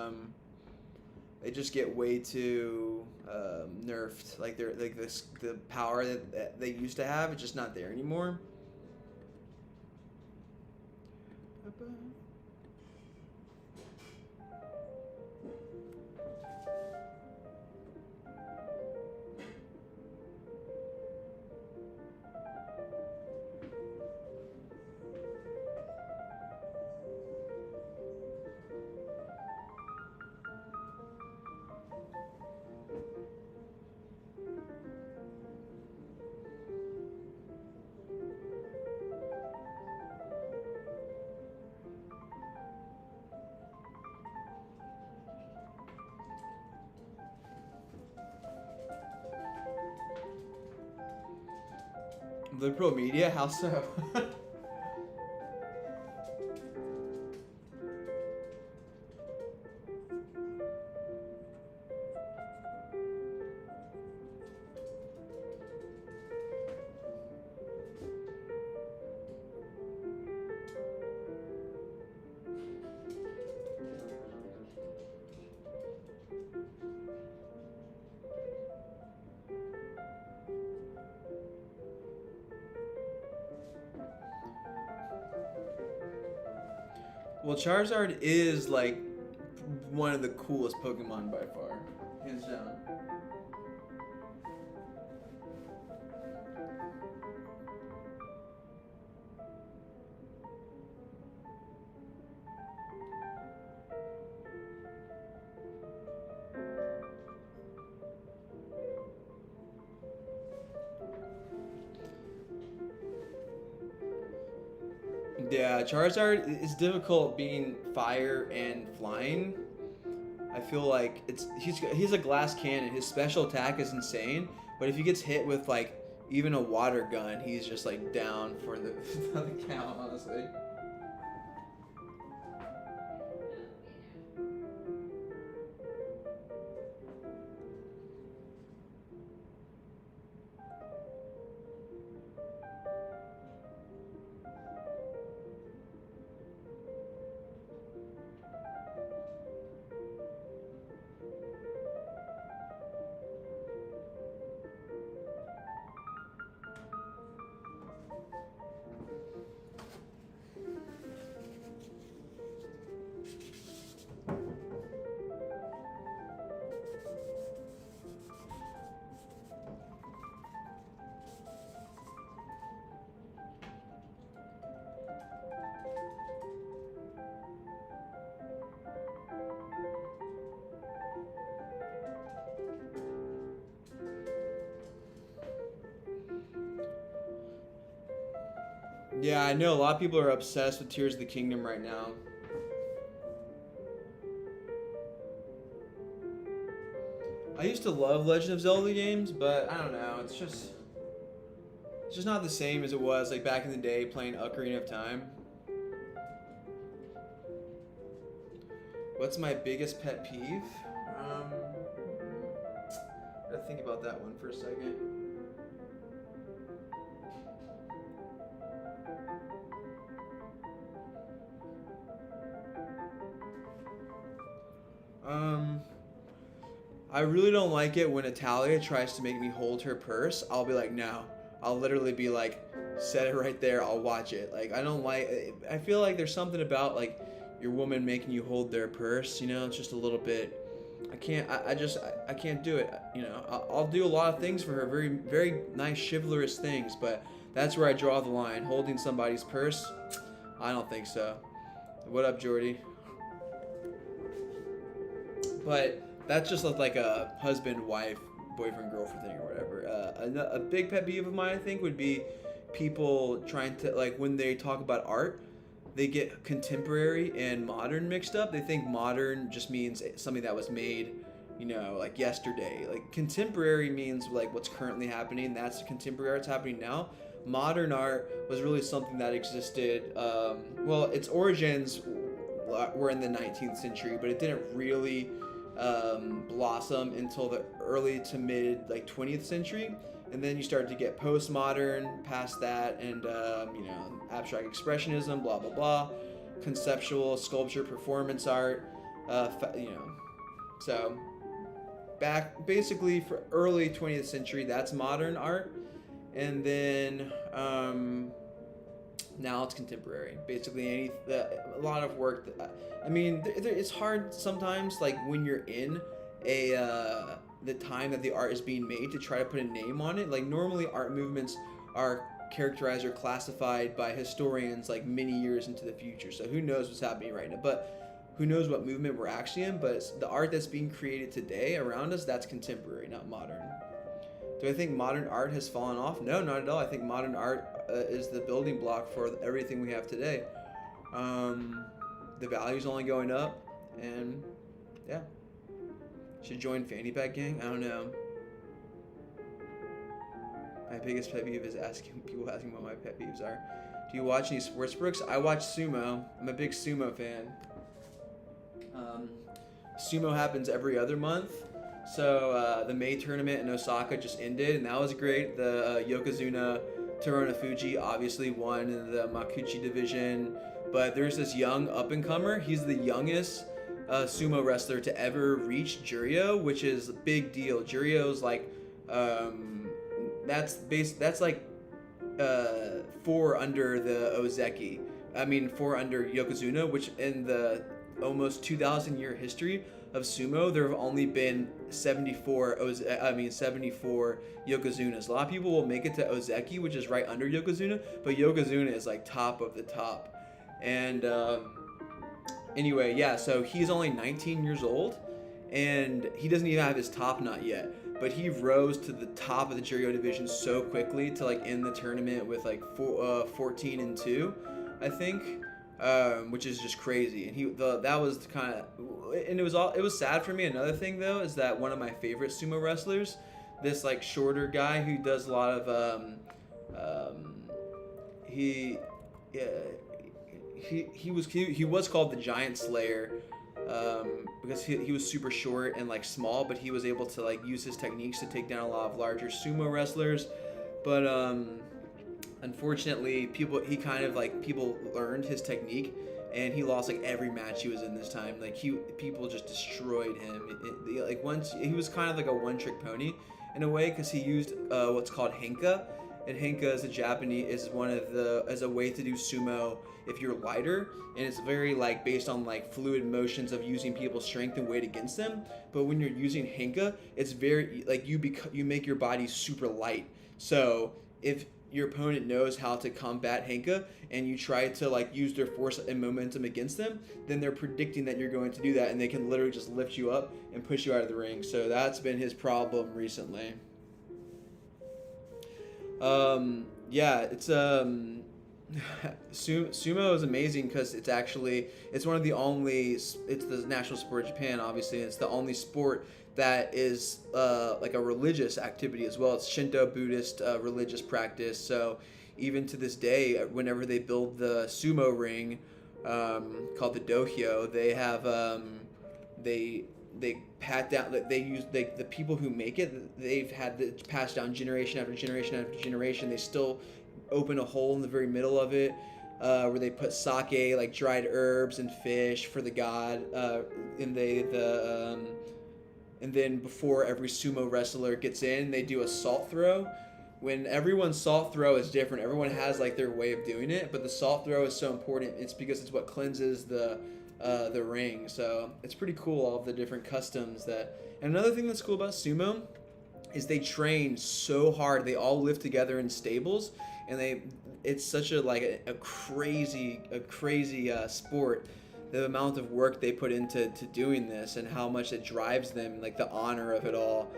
nerfed. Like they're like the power that they used to have, it's just not there anymore. Liberal media? How so? Well, Charizard is like one of the coolest Pokemon by far, hands down. Yeah, Charizard is difficult being fire and flying. I feel like he's a glass cannon. His special attack is insane, but if he gets hit with like even a water gun, he's just like down for the, for the count, honestly. Yeah, I know a lot of people are obsessed with Tears of the Kingdom right now. I used to love Legend of Zelda games, but I don't know, it's just not the same as it was like back in the day playing Ocarina of Time. What's my biggest pet peeve? Gotta think about that one for a second. I really don't like it when Italia tries to make me hold her purse. I'll be like, no. I'll literally be like, set it right there. I'll watch it. Like, I don't like. I feel like there's something about like your woman making you hold their purse. You know, it's just a little bit. I can't. I can't do it. You know, I'll do a lot of things for her. Very, very nice chivalrous things. But that's where I draw the line. Holding somebody's purse, I don't think so. What up, Jordy? But that's just like a husband, wife, boyfriend, girlfriend thing or whatever. A big pet peeve of mine, I think, would be people trying to, like, when they talk about art, they get contemporary and modern mixed up. They think modern just means something that was made, you know, like yesterday. Like, contemporary means, like, what's currently happening. That's contemporary art's happening now. Modern art was really something that existed, well, its origins were in the 19th century, but it didn't really blossom until the early to mid like 20th century, and then you started to get postmodern past that, and you know, abstract expressionism, blah blah blah, conceptual sculpture, performance art, you know. So back basically for early 20th century, that's modern art, and then now it's contemporary. Basically, a lot of work. I mean, it's hard sometimes, like when you're in the time that the art is being made, to try to put a name on it. Like normally, art movements are characterized or classified by historians like many years into the future. So who knows what's happening right now? But who knows what movement we're actually in? But the art that's being created today around us, that's contemporary, not modern. Do I think modern art has fallen off? No, not at all. I think modern art is the building block for everything we have today. The value's only going up, and yeah. Should join Fanny Pack Gang? I don't know. My biggest pet peeve is people asking what my pet peeves are. Do you watch any sports, Brooks? I watch sumo. I'm a big sumo fan. Sumo happens every other month. So the May tournament in Osaka just ended, and that was great. The Yokozuna Terunofuji obviously won in the Makuchi division, but there's this young up-and-comer. He's the youngest sumo wrestler to ever reach Juryo, which is a big deal. Juryo's like, that's like 4 under the Ozeki. I mean, 4 under Yokozuna, which in the almost 2,000 year history of sumo, there have only been 74 Yokozunas. A lot of people will make it to Ozeki, which is right under Yokozuna, but Yokozuna is like top of the top. And anyway, yeah, so he's only 19 years old, and he doesn't even have his top knot yet, but he rose to the top of the Juryo division so quickly to like end the tournament with like 14-2, I think. Which is just crazy, and that was kind of, and it was sad for me. Another thing though is that one of my favorite sumo wrestlers, this like shorter guy who does a lot of he yeah, he was called the Giant Slayer, because he was super short and like small, but he was able to like use his techniques to take down a lot of larger sumo wrestlers. But unfortunately, people learned his technique, and he lost like every match he was in this time. Like people just destroyed him. Like once he was kind of like a one-trick pony in a way, because he used what's called henka, and henka is is a way to do sumo if you're lighter, and it's very like based on like fluid motions of using people's strength and weight against them. But when you're using henka, it's very like you make your body super light. So if your opponent knows how to combat henka and you try to like use their force and momentum against them, then they're predicting that you're going to do that, and they can literally just lift you up and push you out of the ring. So that's been his problem recently. Yeah, it's sumo is amazing because it's one of the only, it's the national sport of Japan, obviously, and it's the only sport that is like a religious activity as well. It's Shinto Buddhist religious practice. So even to this day, whenever they build the sumo ring called the dohyo, they have they pat down, the people who make it, they've had it passed down generation after generation after generation. They still open a hole in the very middle of it where they put sake, like dried herbs and fish for the god, and then before every sumo wrestler gets in, they do a salt throw. When everyone's salt throw is different, everyone has like their way of doing it, but the salt throw is so important. It's because it's what cleanses the ring. So it's pretty cool, all of the different customs that. And another thing that's cool about sumo is they train so hard. They all live together in stables, and it's such a crazy sport. The amount of work they put into doing this and how much it drives them, like the honor of it all,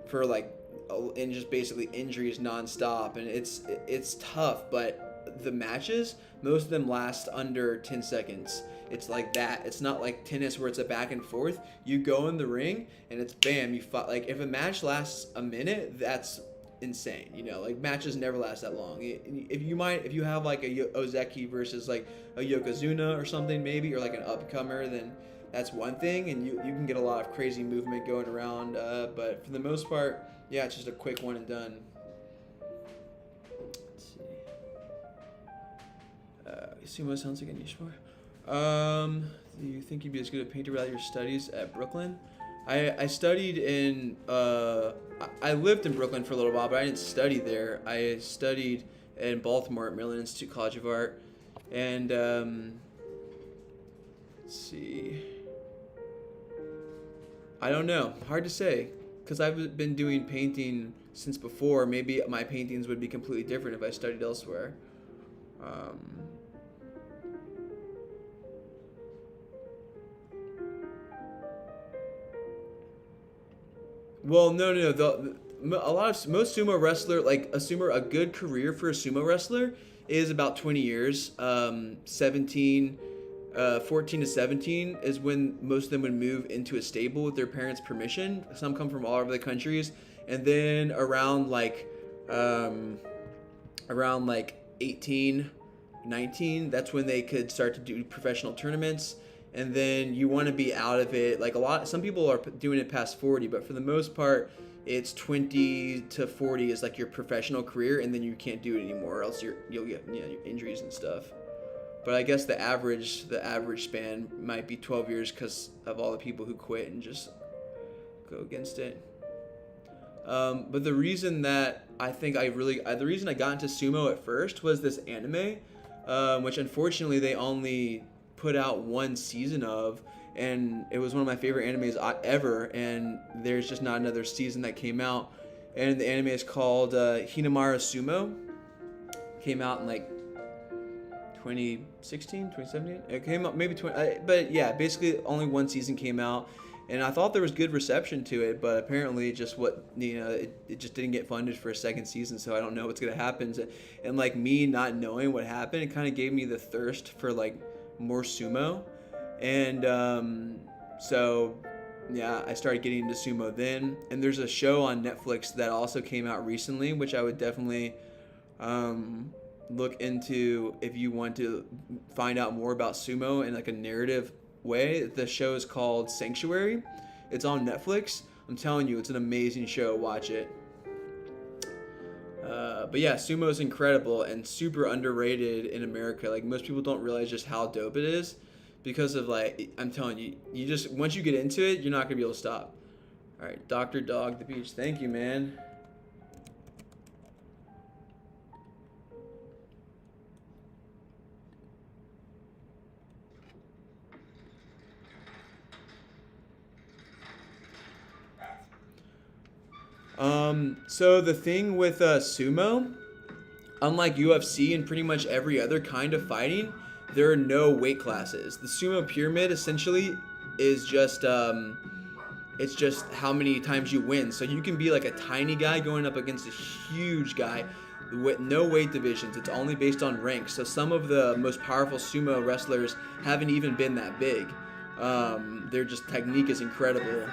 for like, and just basically injuries nonstop. And it's tough, but the matches, most of them last under 10 seconds. It's like that. It's not like tennis where it's a back and forth. You go in the ring and it's bam, you fight. Like if a match lasts a minute, that's insane. Like matches never last that long. If you have like a Ozeki versus like a Yokozuna or something maybe, or like an upcomer, then that's one thing, and you can get a lot of crazy movement going around, but for the most part, yeah, it's just a quick one and done. Let's see. Sumo sounds like a niche sport. Do you think you'd be as good a painter without your studies at Brooklyn? I studied in, I lived in Brooklyn for a little while, but I didn't study there. I studied in Baltimore at Maryland Institute College of Art. And, let's see. I don't know. Hard to say. Because I've been doing painting since before. Maybe my paintings would be completely different if I studied elsewhere. Well, no. Most sumo wrestler, like a good career for a sumo wrestler is about 20 years. 14 to 17 is when most of them would move into a stable with their parents' permission. Some come from all over the countries, and then around 18, 19, that's when they could start to do professional tournaments. And then you want to be out of it. Like some people are doing it past 40, but for the most part, it's 20 to 40 is like your professional career, and then you can't do it anymore, or else you'll get injuries and stuff. But I guess the average span might be 12 years because of all the people who quit and just go against it. But the reason that the reason I got into sumo at first was this anime, which unfortunately they only put out one season of, and it was one of my favorite animes ever, and there's just not another season that came out. And the anime is called Hinamara Sumo. Came out in like 2016, 2017. It came out maybe 20, but yeah, basically only one season came out, and I thought there was good reception to it, but apparently it just didn't get funded for a second season, so I don't know what's gonna happen. And like me not knowing what happened, it kind of gave me the thirst for like more sumo, and so yeah, I started getting into sumo then. And there's a show on Netflix that also came out recently, which I would definitely look into if you want to find out more about sumo in like a narrative way. The show is called Sanctuary. It's on Netflix. I'm telling you, it's an amazing show. Watch it. But yeah, sumo is incredible and super underrated in America. Like most people don't realize just how dope it is because of like I'm telling you, you just once you get into it, you're not gonna be able to stop. All right, Dr. Dog the Beach. Thank you, man. So the thing with sumo, unlike UFC and pretty much every other kind of fighting, there are no weight classes. The sumo pyramid essentially is just it's just how many times you win. So you can be like a tiny guy going up against a huge guy with no weight divisions. It's only based on ranks. So some of the most powerful sumo wrestlers haven't even been that big. Their just technique is incredible.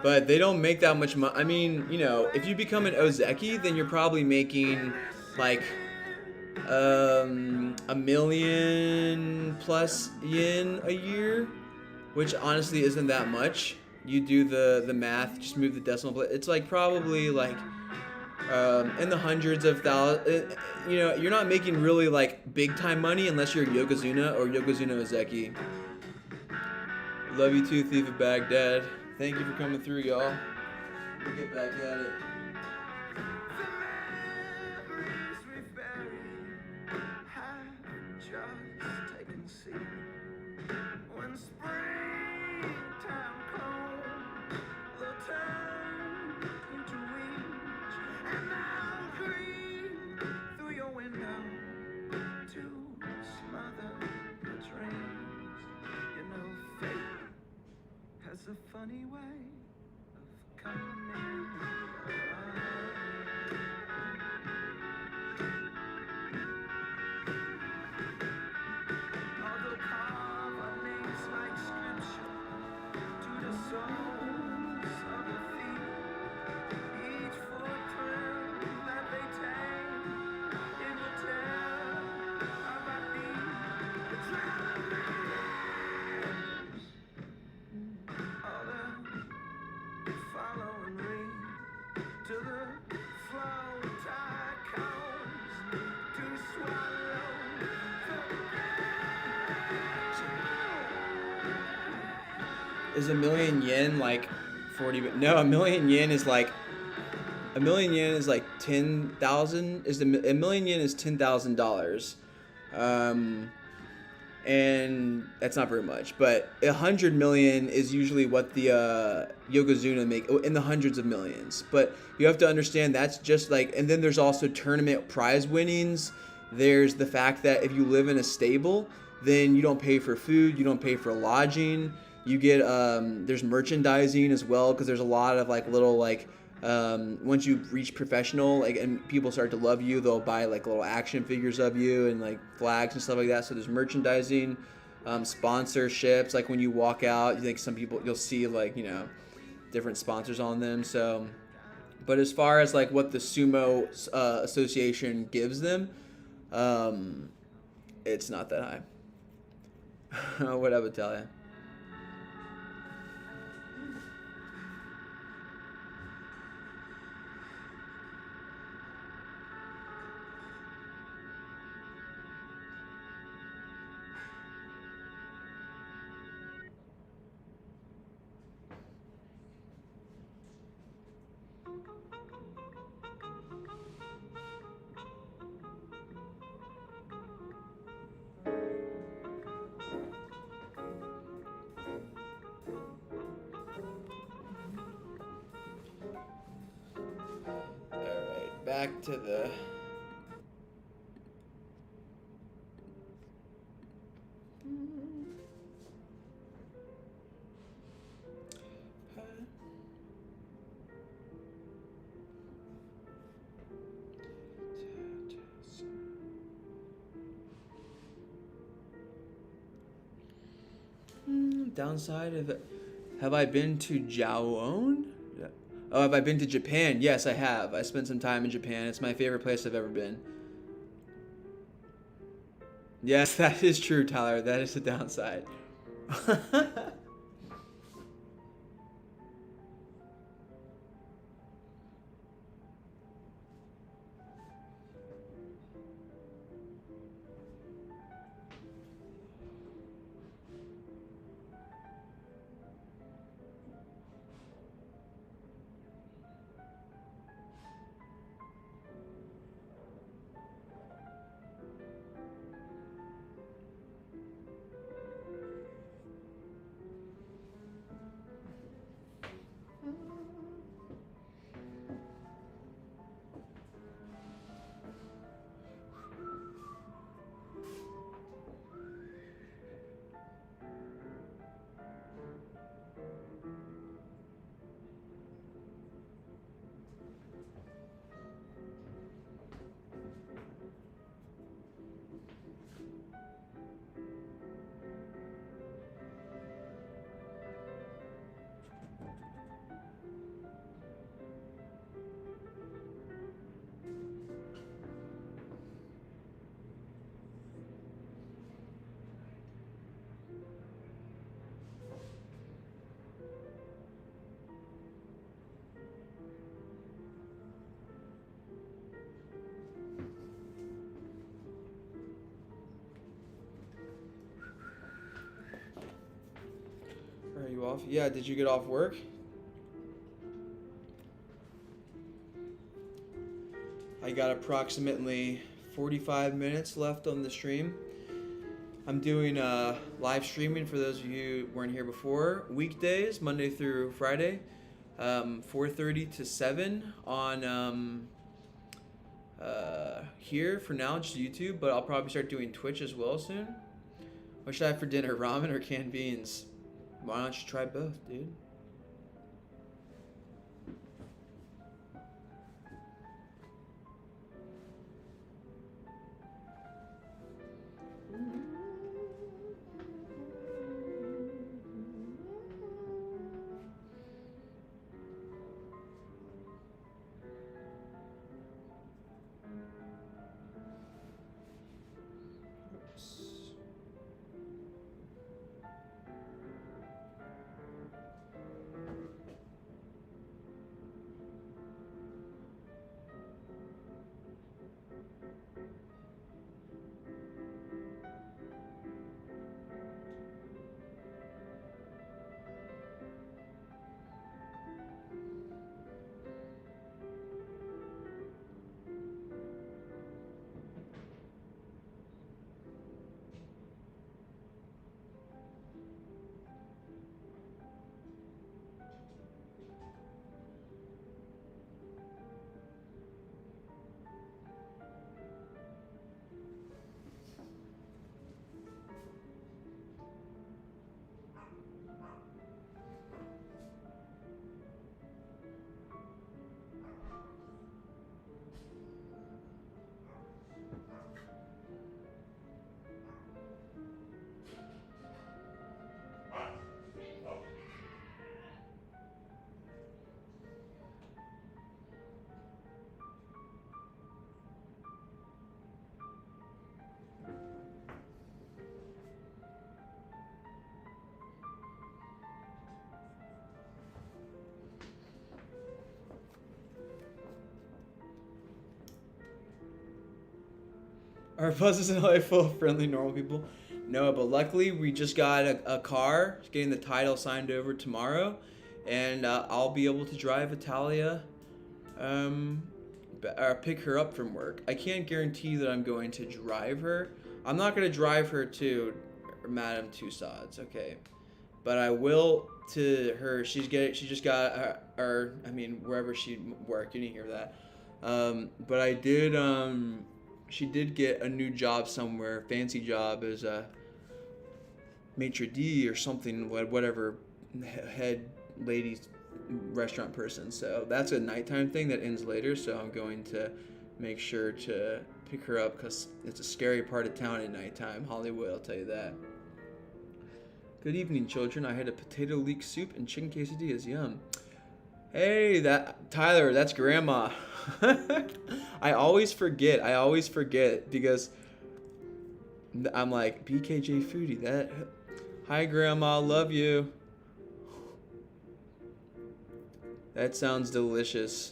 But they don't make that much money. I mean, you know, if you become an Ozeki, then you're probably making like a million plus yen a year, which honestly isn't that much. You do the math, just move the decimal place. It's like probably like in the hundreds of thousands. You know, you're not making really like big time money unless you're Yokozuna or Yokozuna Ozeki. Love you too, Thief of Baghdad. Thank you for coming through, y'all. We'll get back at it. A funny way of coming although carve our names like scripture to the soles of the feet, each footprint that they take, it will tell about me. The traveling Is a million yen like 40? No, a million yen is like 10,000. A million yen is $10,000, and that's not very much. But 100 million is usually what the Yokozuna make in the hundreds of millions. But you have to understand that's just like, and then there's also tournament prize winnings. There's the fact that if you live in a stable, then you don't pay for food, you don't pay for lodging. You get there's merchandising as well because there's a lot of like little like once you reach professional like and people start to love you, they'll buy like little action figures of you and like flags and stuff like that. So there's merchandising, sponsorships. Like when you walk out, you think some people you'll see like different sponsors on them. So, but as far as like what the sumo association gives them, it's not that high. What I would tell you. Back to the Downside of it. Have I been to Jaon? Yeah. Oh, have I been to Japan? Yes, I have. I spent some time in Japan. It's my favorite place I've ever been. Yes, that is true, Tyler. That is the downside. Are you off? Yeah, did you get off work? I got approximately 45 minutes left on the stream. I'm doing live streaming for those of you who weren't here before. Weekdays, Monday through Friday, 4:30 to 7 on here for now, just YouTube, but I'll probably start doing Twitch as well soon. What should I have for dinner, ramen or canned beans? Why don't you try both, dude? Our bus is in LA full of friendly, normal people. No, but luckily we just got a car, getting the title signed over tomorrow, and I'll be able to drive Italia, or pick her up from work. I can't guarantee that I'm going to drive her. I'm not going to drive her to Madame Tussauds, okay? But I will to her. She just got wherever she work. You didn't hear that. But I did. She did get a new job somewhere, fancy job as a maitre d' or something, whatever, head ladies restaurant person. So that's a nighttime thing that ends later. So I'm going to make sure to pick her up because it's a scary part of town at nighttime. Hollywood, I'll tell you that. Good evening, children. I had a potato leek soup and chicken quesadillas. Yum. Hey, Tyler, that's Grandma. I always forget because I'm like BKJ Foodie. Hi, Grandma. Love you. That sounds delicious.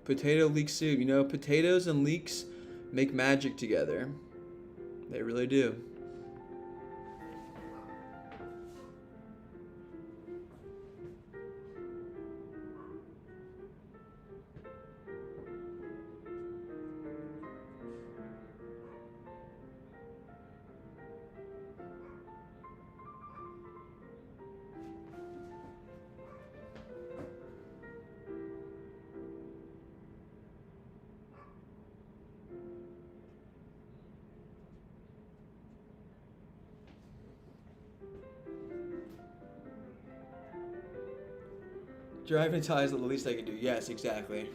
Potato leek soup. You know, potatoes and leeks make magic together. They really do. Driving ties are the least I can do. Yes, exactly.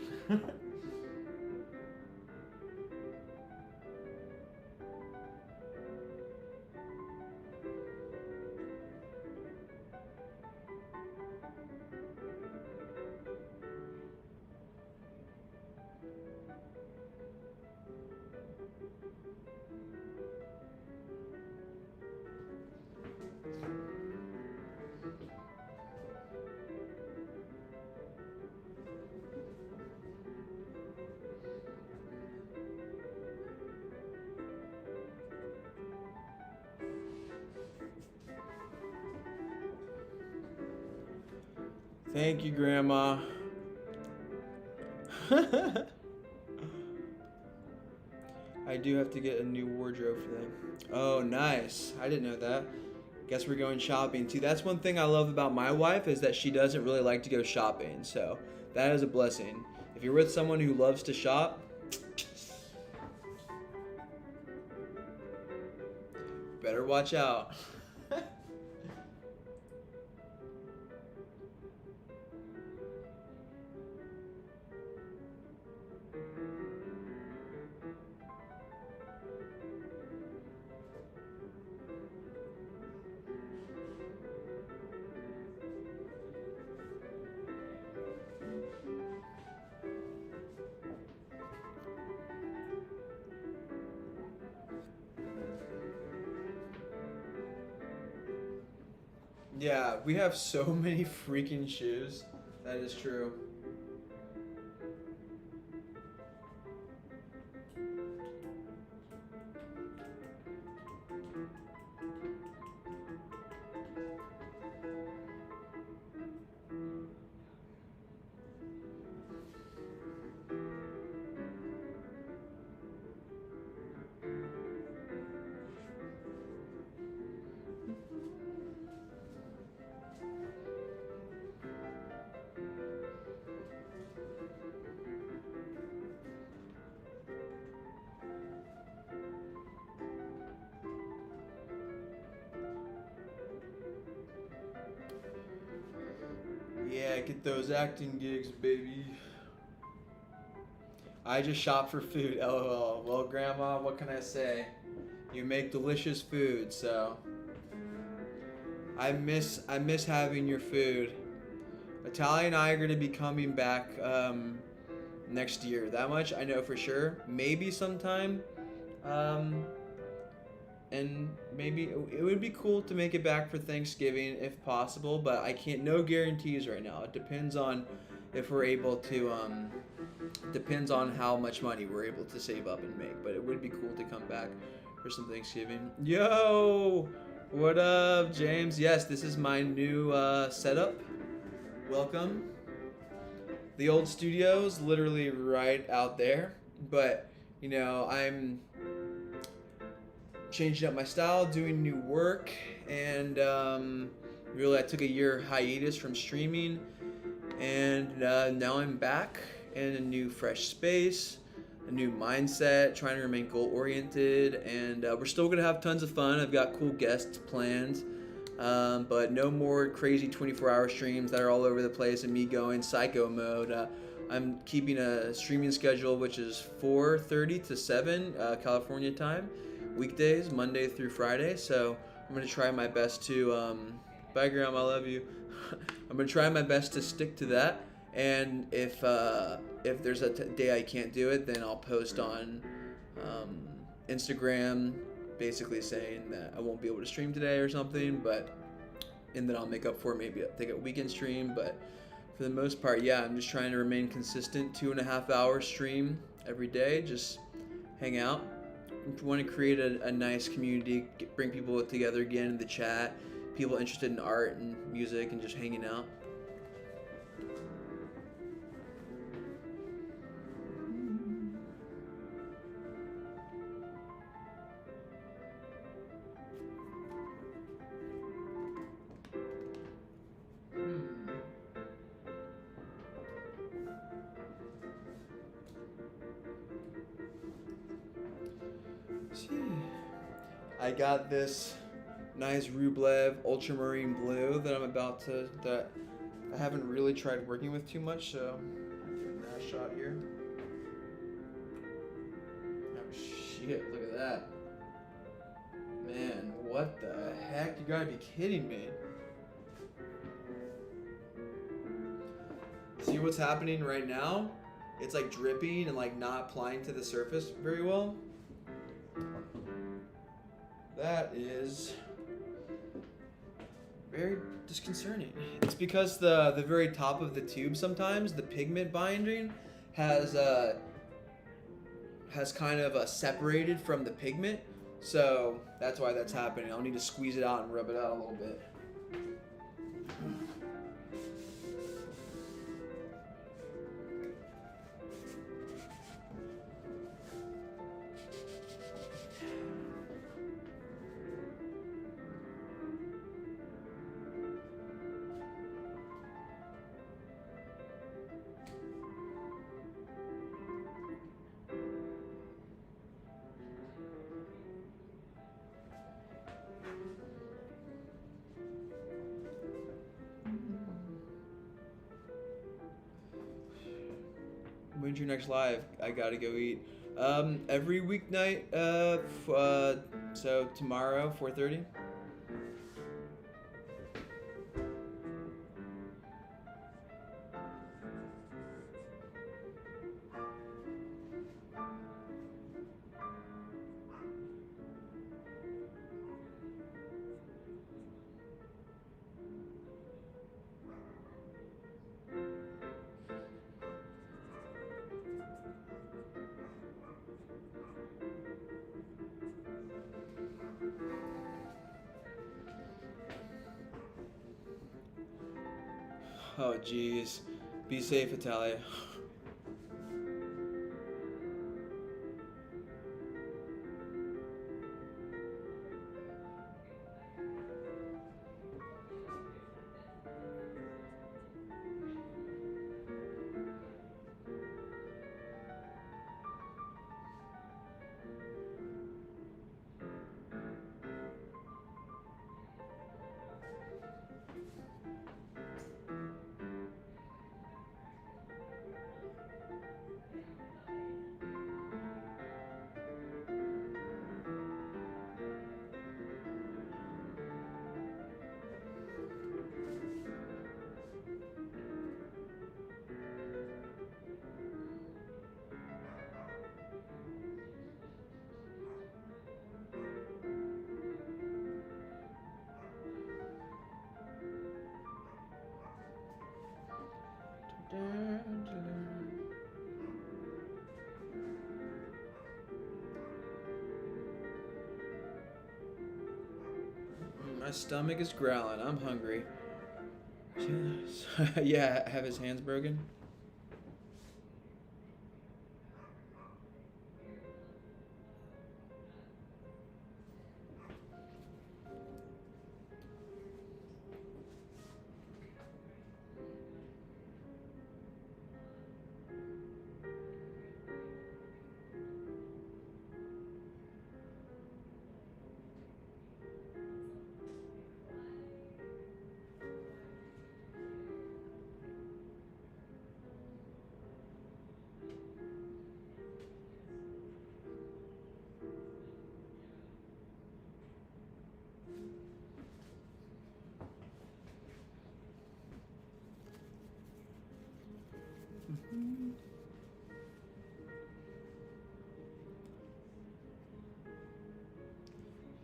Thank you, Grandma. I do have to get a new wardrobe for them. Oh, nice. I didn't know that. Guess we're going shopping too. That's one thing I love about my wife is that she doesn't really like to go shopping. So that is a blessing. If you're with someone who loves to shop, better watch out. Yeah, we have so many freaking shoes. That is true. Yeah, get those acting gigs, baby. I just shop for food, lol. Well, Grandma, what can I say? You make delicious food, so I miss having your food. Natalia and I are gonna be coming back next year. That much I know for sure. Maybe sometime. And maybe it would be cool to make it back for Thanksgiving if possible, but I can't, no guarantees right now. It depends on if we're able to, depends on how much money we're able to save up and make, but it would be cool to come back for some Thanksgiving. Yo, what up, James? Yes, this is my new setup. Welcome. The old studio's literally right out there, but you know, I'm changing up my style, doing new work, and really I took a year hiatus from streaming, and now I'm back in a new fresh space, a new mindset, trying to remain goal oriented, and we're still gonna have tons of fun. I've got cool guests planned, but no more crazy 24-hour streams that are all over the place and me going psycho mode. I'm keeping a streaming schedule which is 4:30 to 7 California time, weekdays, Monday through Friday. So I'm gonna try my best to. Bye, Grandma. I love you. I'm gonna try my best to stick to that. And if there's a day I can't do it, then I'll post on Instagram, basically saying that I won't be able to stream today or something. And then I'll make up for it. Maybe I'll take a weekend stream. But for the most part, yeah, I'm just trying to remain consistent. 2.5 hour stream every day. Just hang out. I want to create a nice community, bring people together again in the chat. People interested in art and music and just hanging out. I got this nice Rublev Ultramarine Blue that that I haven't really tried working with too much, so I'm giving that a shot here. Oh shit, look at that. Man, what the heck? You gotta be kidding me. See what's happening right now? It's like dripping and like not applying to the surface very well. That is very disconcerting. It's because the very top of the tube sometimes the pigment binding has kind of separated from the pigment, so that's why that's happening. I'll need to squeeze it out and rub it out a little bit. When's your next live? I gotta go eat. Every weeknight. So tomorrow, 4:30. Oh jeez. Be safe, Italia. My stomach is growling. I'm hungry. Yes. Yeah, have his hands broken?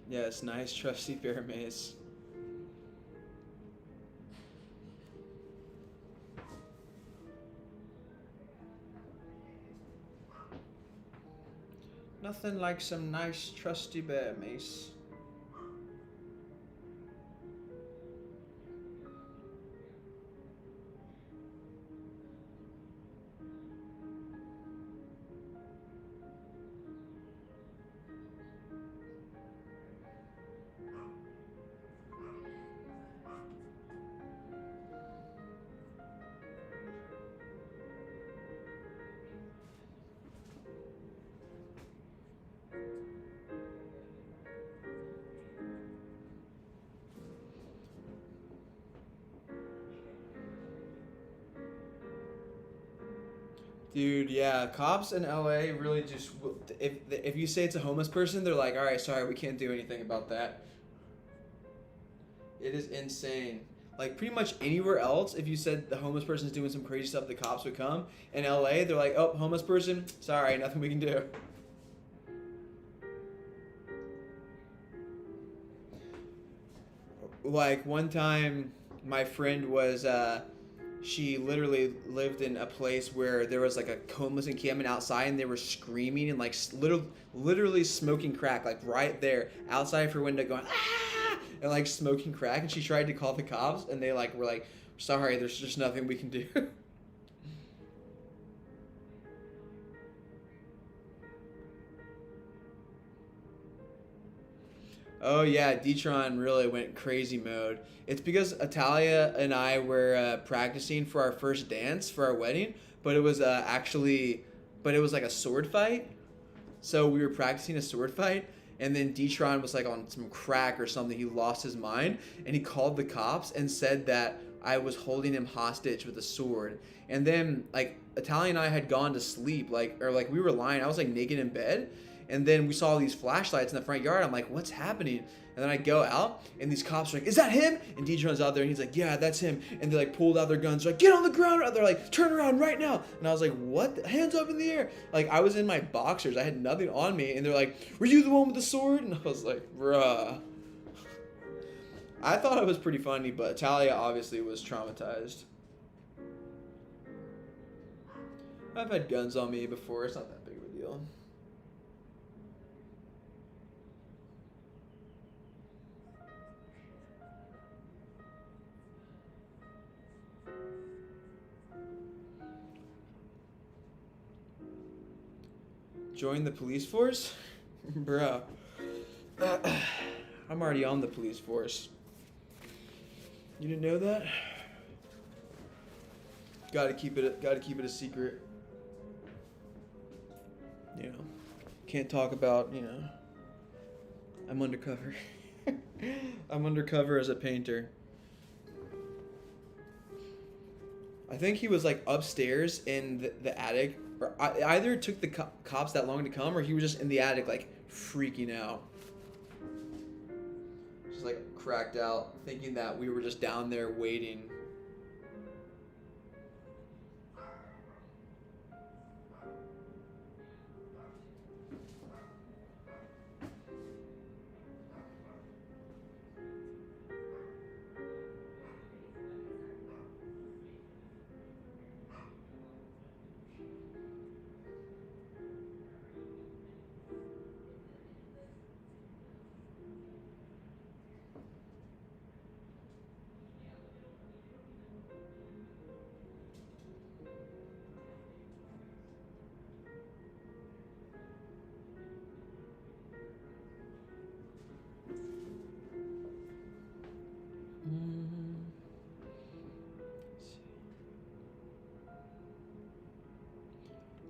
Yes, nice, trusty bear mace. Nothing like some nice, trusty bear mace. Dude, yeah, cops in LA really just if you say it's a homeless person, they're like, "All right, sorry, we can't do anything about that." It is insane. Like pretty much anywhere else, if you said the homeless person's doing some crazy stuff, the cops would come. In LA, they're like, "Oh, homeless person, sorry, nothing we can do." Like one time, my friend was she literally lived in a place where there was like a homeless encampment outside, and they were screaming and like literally smoking crack, like right there outside of her window, going ah, and like smoking crack. And she tried to call the cops, and they like were like, "Sorry, there's just nothing we can do." Oh yeah, Detron really went crazy mode. It's because Italia and I were practicing for our first dance for our wedding, but it was but it was like a sword fight. So we were practicing a sword fight, and then Detron was like on some crack or something. He lost his mind, and he called the cops and said that I was holding him hostage with a sword. And then like Italia and I had gone to sleep, like we were lying. I was like naked in bed. And then we saw these flashlights in the front yard. I'm like, what's happening? And then I go out, and these cops are like, is that him? And Detron's out there, and he's like, yeah, that's him. And they like pulled out their guns. They're like, get on the ground. They're like, turn around right now. And I was like, what? Hands up in the air. Like, I was in my boxers. I had nothing on me. And they're like, were you the one with the sword? And I was like, bruh. I thought it was pretty funny, but Talia obviously was traumatized. I've had guns on me before. It's not that big of a deal. Join the police force? Bro. I'm already on the police force. You didn't know that? Gotta keep it a secret. You know. Can't talk about, you know. I'm undercover. I'm undercover as a painter. I think he was like upstairs in the attic. Or either it took the cops that long to come, or he was just in the attic, like, freaking out. Just, like, cracked out, thinking that we were just down there waiting.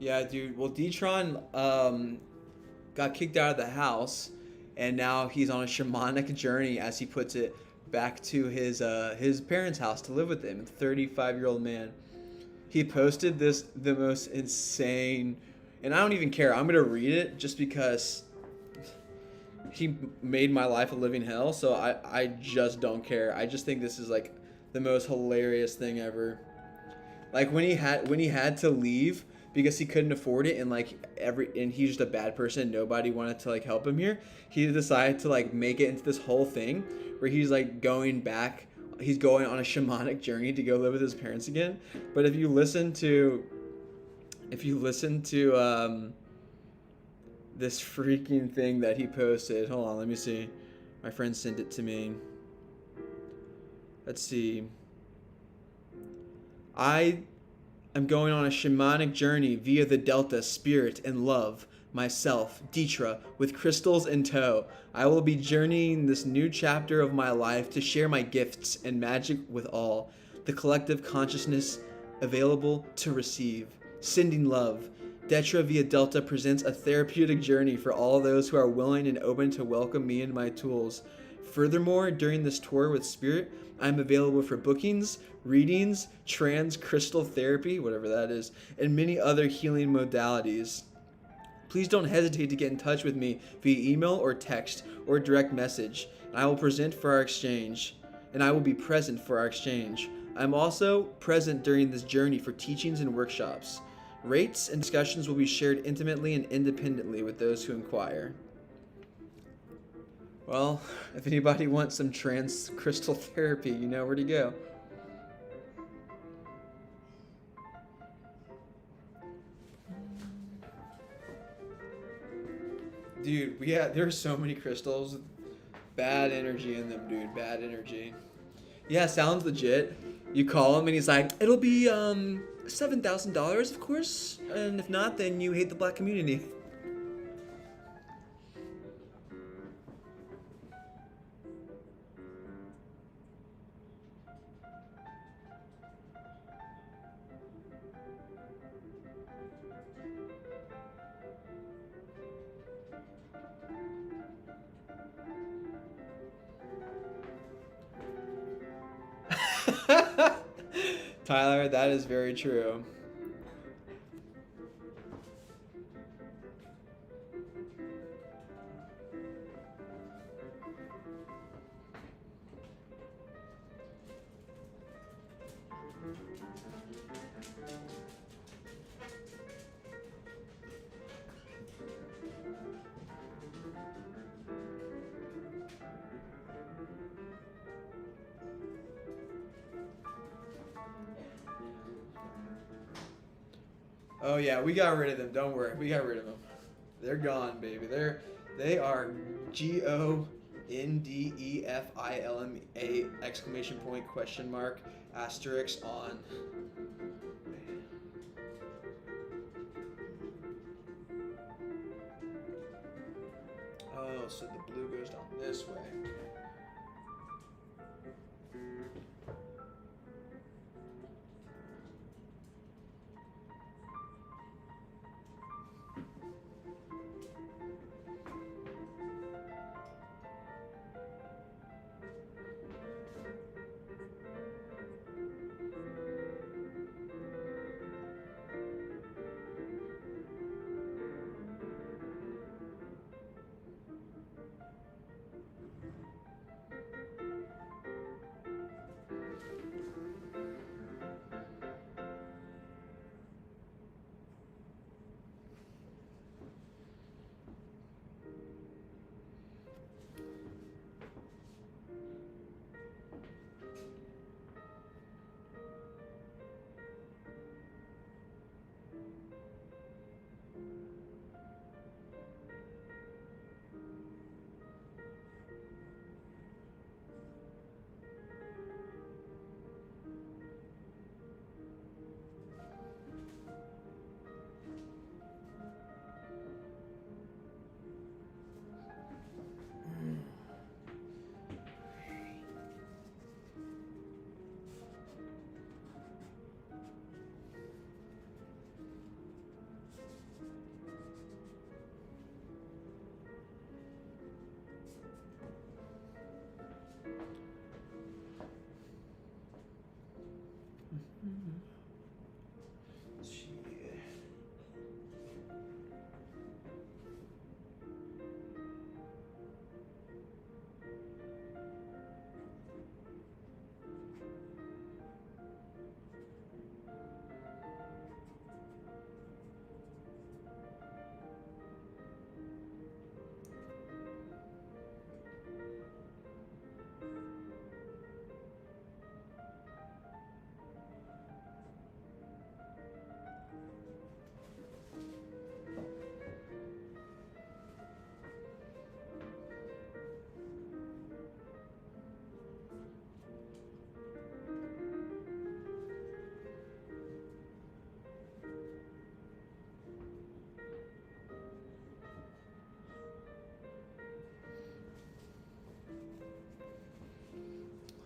Yeah, dude. Well, Detron got kicked out of the house, and now he's on a shamanic journey, as he puts it, back to his parents' house to live with them. A 35-year-old man. He posted the most insane, and I don't even care. I'm gonna read it just because he made my life a living hell. So I just don't care. I just think this is like the most hilarious thing ever. Like when he had to leave because he couldn't afford it, and like and he's just a bad person. Nobody wanted to like help him here. He decided to like make it into this whole thing where he's like going back. He's going on a shamanic journey to go live with his parents again. But if you listen to this freaking thing that he posted, hold on, let me see. My friend sent it to me. Let's see. I am going on a shamanic journey via the Delta, spirit, and love. Myself, Ditra, with crystals in tow. I will be journeying this new chapter of my life to share my gifts and magic with all. The collective consciousness available to receive. Sending love. Detra via Delta presents a therapeutic journey for all those who are willing and open to welcome me and my tools. Furthermore, during this tour with Spirit, I'm available for bookings, readings, trans crystal therapy, whatever that is, and many other healing modalities. Please don't hesitate to get in touch with me via email or text or direct message, and I will present for our exchange, and I will be present for our exchange. I'm also present during this journey for teachings and workshops. Rates and discussions will be shared intimately and independently with those who inquire. Well, if anybody wants some trans crystal therapy, you know where to go. Dude, there's so many crystals. Bad energy in them, dude. Bad energy. Yeah, sounds legit. You call him and he's like, it'll be $7,000, of course. And if not, then you hate the black community. Tyler, that is very true. Oh yeah, we got rid of them. Don't worry, we got rid of them. They're gone, baby. They are GONDEFILMA exclamation point question mark asterisk on. Oh, so the blue goes down this way.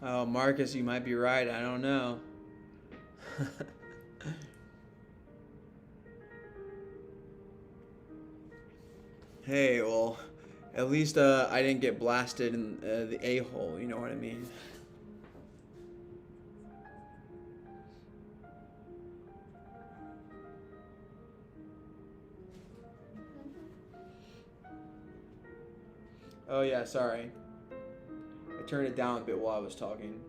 Oh, Marcus, you might be right. I don't know. Hey, well, at least I didn't get blasted in the a-hole. You know what I mean? Oh yeah, sorry. I turned it down a bit while I was talking.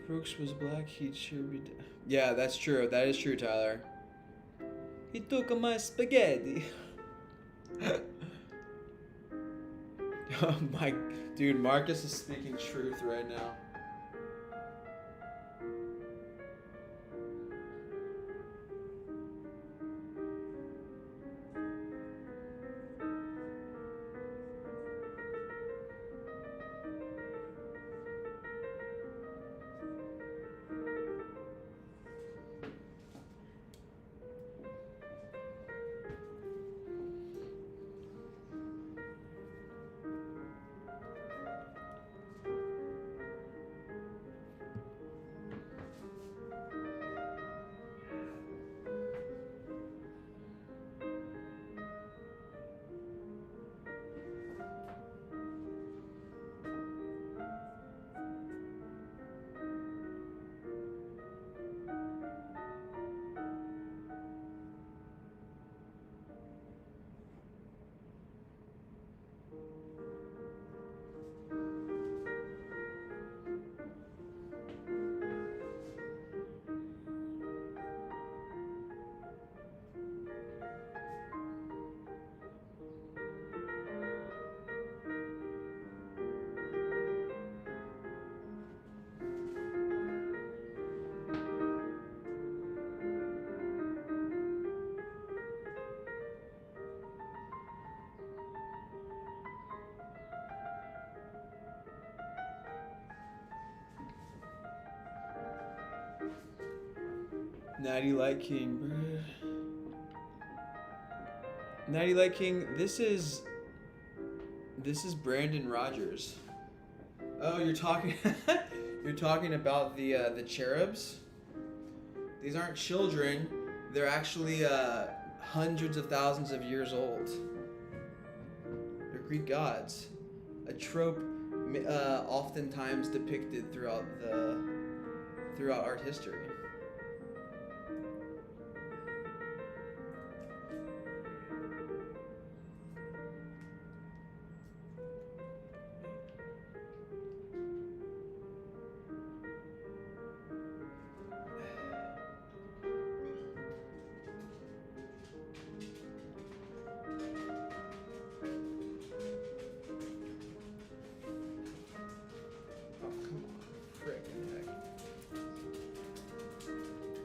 Brooks was black, he'd sure be dead. Yeah, that's true. That is true, Tyler. He took my spaghetti. Oh my, dude, Marcus is speaking truth right now. Natty Light King, bruh. Natty Light King, this is Brandon Rogers. Oh, you're talking you're talking about the cherubs? These aren't children. They're actually hundreds of thousands of years old. They're Greek gods. A trope oftentimes depicted throughout art history.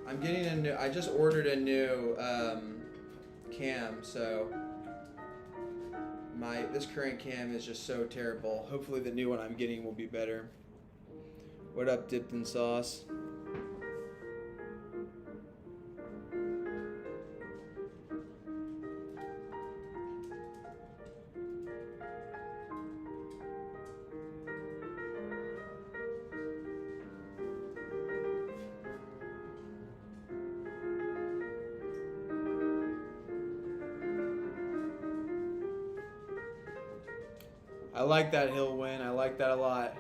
I'm getting a new. I just ordered a new cam, so this current cam is just so terrible. Hopefully, the new one I'm getting will be better. What up, dipped in sauce? I like that hill win. I like that a lot.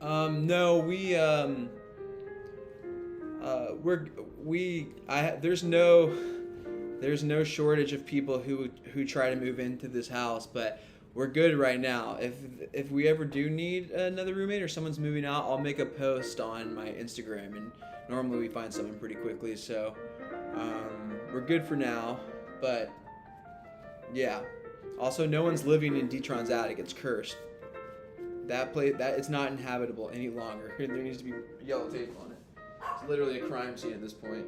No, there's no shortage of people who try to move into this house, but we're good right now. If we ever do need another roommate or someone's moving out, I'll make a post on my Instagram, and normally we find someone pretty quickly. So we're good for now, but yeah. Also, no one's living in Detron's attic. It's cursed. That it's not inhabitable any longer. There needs to be yellow tape on it. It's literally a crime scene at this point.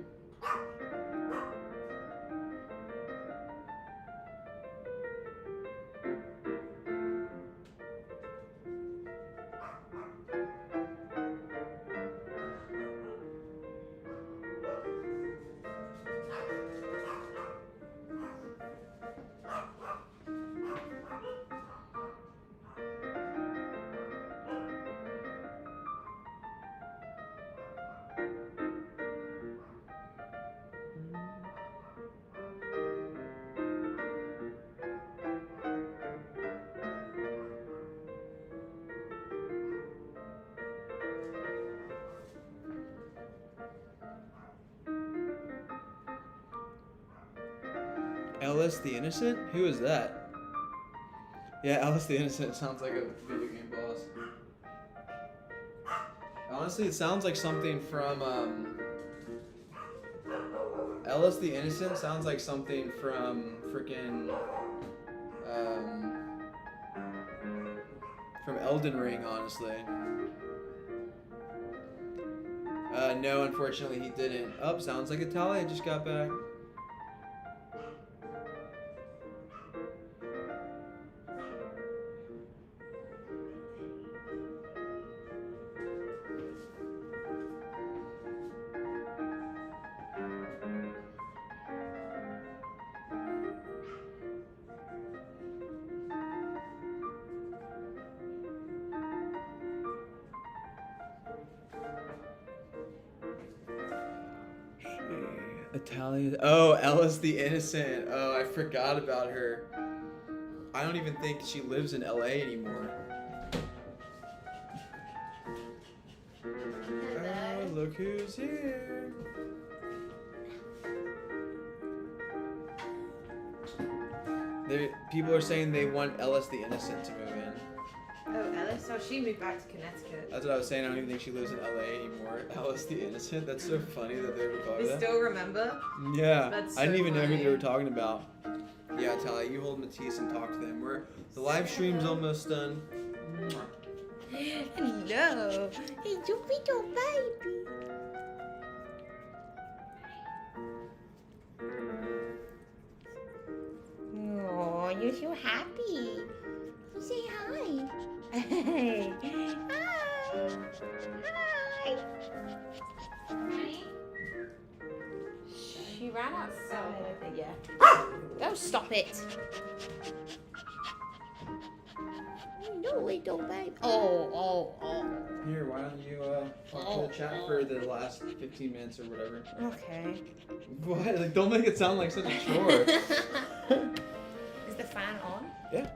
Ellis the Innocent? Who is that? Yeah, Ellis the Innocent sounds like a video game boss. Honestly, it sounds like something from, Ellis the Innocent sounds like something from freaking, from Elden Ring, honestly. No, unfortunately he didn't. Oh, sounds like Italia just got back. Italia. Oh, Ellis the Innocent. Oh, I forgot about her. I don't even think she lives in LA anymore. Oh, look who's here. People are saying they want Ellis the Innocent to move in. Oh, Ellis? Oh, she moved back to Connecticut. That's what I was saying. I don't even think she lives in LA anymore. Ellis the Innocent. That's so funny that they would call You that. still remember? Yeah. That's I didn't so even know who they funny. were talking about. Yeah, Talia, you hold Matisse and talk to them. The live stream's almost done. Hello. Hey, you little baby. Oh, you're so happy. You say hi. Hey. Hi. Hi. She ran outside, I think, yeah. Don't stop it. No, little baby. Oh. Here, why don't you talk to the chat for the last 15 minutes or whatever? Okay. What? Like, don't make it sound like such a chore. Is the fan on? Yeah.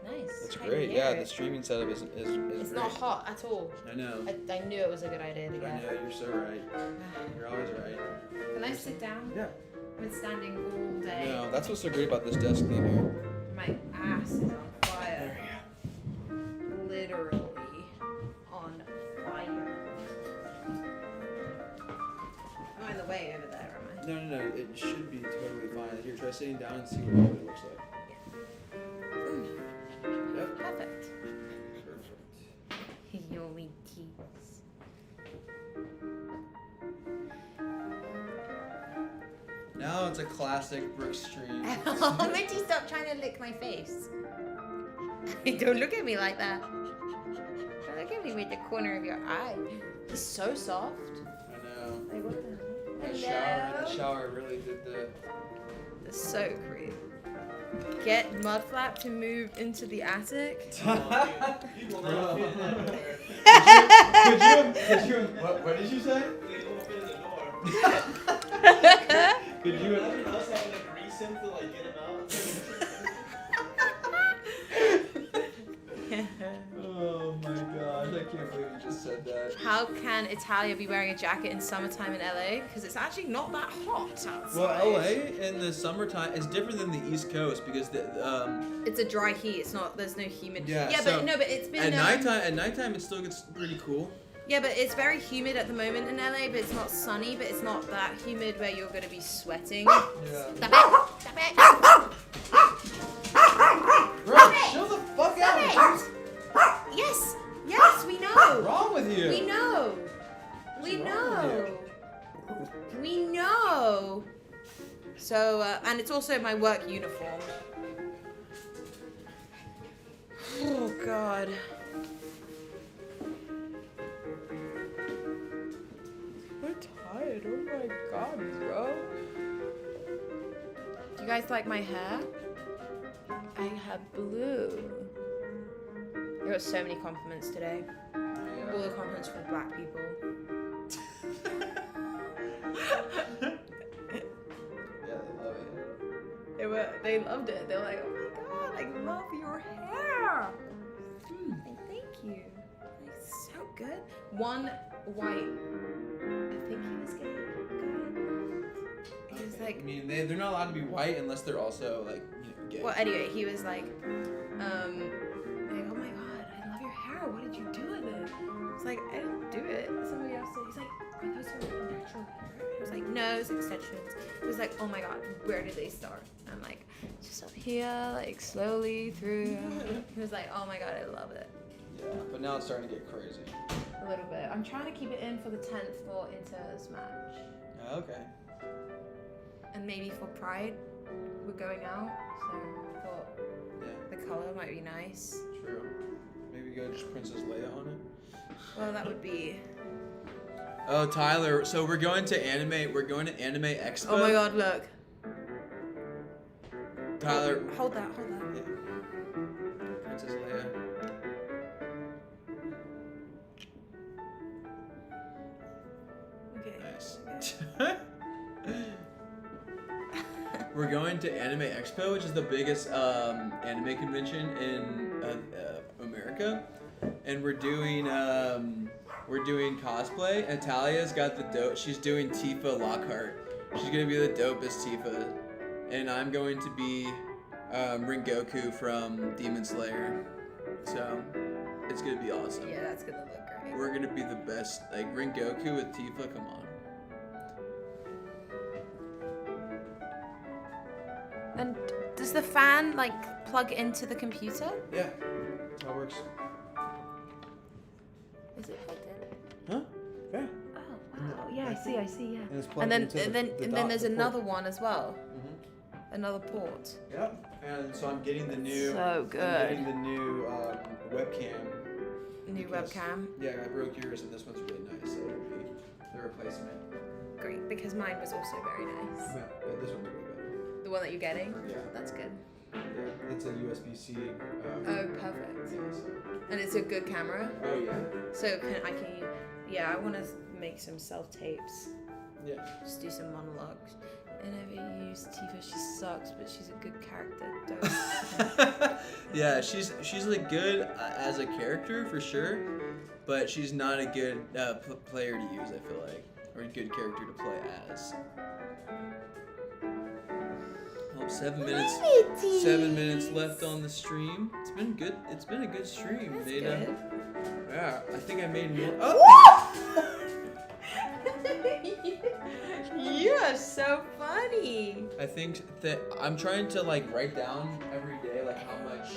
Nice. That's I great. knew Yeah, it. the streaming setup is It's great. not hot at all. I know. I knew it was a good idea to I get. know, you're so right. You're always right. Can I sit down? Yeah. I've been standing all day. No, that's what's so great about this desk thing here. My ass is on fire. There Literally on fire. I'm in the way over there, am I? we go. No, it should be totally fine. Here, try sitting down and see what it looks like. Yep. Perfect. Perfect. You're my teeth. Now it's a classic Brooke stream. Minty, stop trying to lick my face. Don't look at me like that. Don't look at me with the corner of your eye. He's so soft. I know. Like, what the The Hello? shower really did the. That's so creepy. Get Mudflap to move into the attic. Could you, what did you say? They won't fit in the door. Could you, Imagine us having to grease him to like get him out. oh my gosh, I can't believe you just said that. How can Italia be wearing a jacket in summertime in LA? Because it's actually not that hot outside. Well, LA in the summertime is different than the East Coast because It's a dry heat. It's not. There's no humid. Yeah, Yeah, so but no, but it's been. at nighttime it still gets pretty cool. Yeah, but it's very humid at the moment in LA, but it's not sunny, but it's not that humid where you're gonna be sweating. Yeah. Stop it! Stop it! Bro, chill the fuck Stop out. it! Yes! Yes, we What's know! wrong with you? We know! We What's wrong know! with We know! So, and it's also my work uniform. Oh, God. We're tired. Oh my God, bro. Do you guys like my hair? I have blue. I got so many compliments today. All the compliments from black people. Yeah, they love it. They loved it. They were like, oh my God, I love your hair. Like, thank you. It's so good. One white. I think he was gay. He was I like, mean, they're not allowed to be white unless they're also like, gay. well, anyway, he was like, oh my God, I love your hair. What did you do with it? It's like, I didn't do it. Somebody else did. He's like, are those your natural hair? I was like, no, it's extensions. He was like, oh my God, where did they start? I'm like, just up here, like slowly through. He was like, oh my God, I love it. Yeah, but now it's starting to get crazy. A little bit. I'm trying to keep it in for the 10th for Inter Smash. Oh, okay. And maybe for Pride, we're going out. So I thought Yeah, the color might be nice. true. Maybe go just Princess Leia on it. Well, that would be. Oh, Tyler. So we're going to Anime Expo. Oh my God, look. Tyler. Hold that. Yeah. Princess Leia. Okay. Nice. We're going to Anime Expo, which is the biggest anime convention in America, and we're doing cosplay. And Talia's got the dope. She's doing Tifa Lockhart. She's gonna be the dopest Tifa, and I'm going to be Rengoku from Demon Slayer. So it's gonna be awesome. Yeah, that's gonna look great. We're gonna be the best. Like Rengoku with Tifa. Come on. And does the fan like plug into the computer? Yeah, that works. Is it plugged in? Huh? Yeah. Oh wow! Yeah, I see. Yeah. And it's And then there's another one as well. Mm-hmm. Another port. Yep. And so I'm getting the new. So good. I'm getting the new webcam. New because- webcam. Yeah, I broke yours, and this one's really nice, so it'll be the replacement. Great, because mine was also very nice. Yeah, but this one's way better. The one that you're getting. Yeah. That's good. Yeah, it's a USB-C. Oh, perfect. Yeah, so. And it's a good camera. Oh yeah. So I I want to make some self-tapes. Yeah. Just do some monologues. I never use Tifa. She sucks, but she's a good character. Don't. Yeah, she's like good as a character for sure, but she's not a good player to use. I feel like, or a good character to play as. Oh, 7 minutes. 7 minutes left on the stream. It's been good. It's been a good stream. That's Made good. Yeah, I think I made more. Oh! You are so funny. I think that I'm trying to like write down every day like how much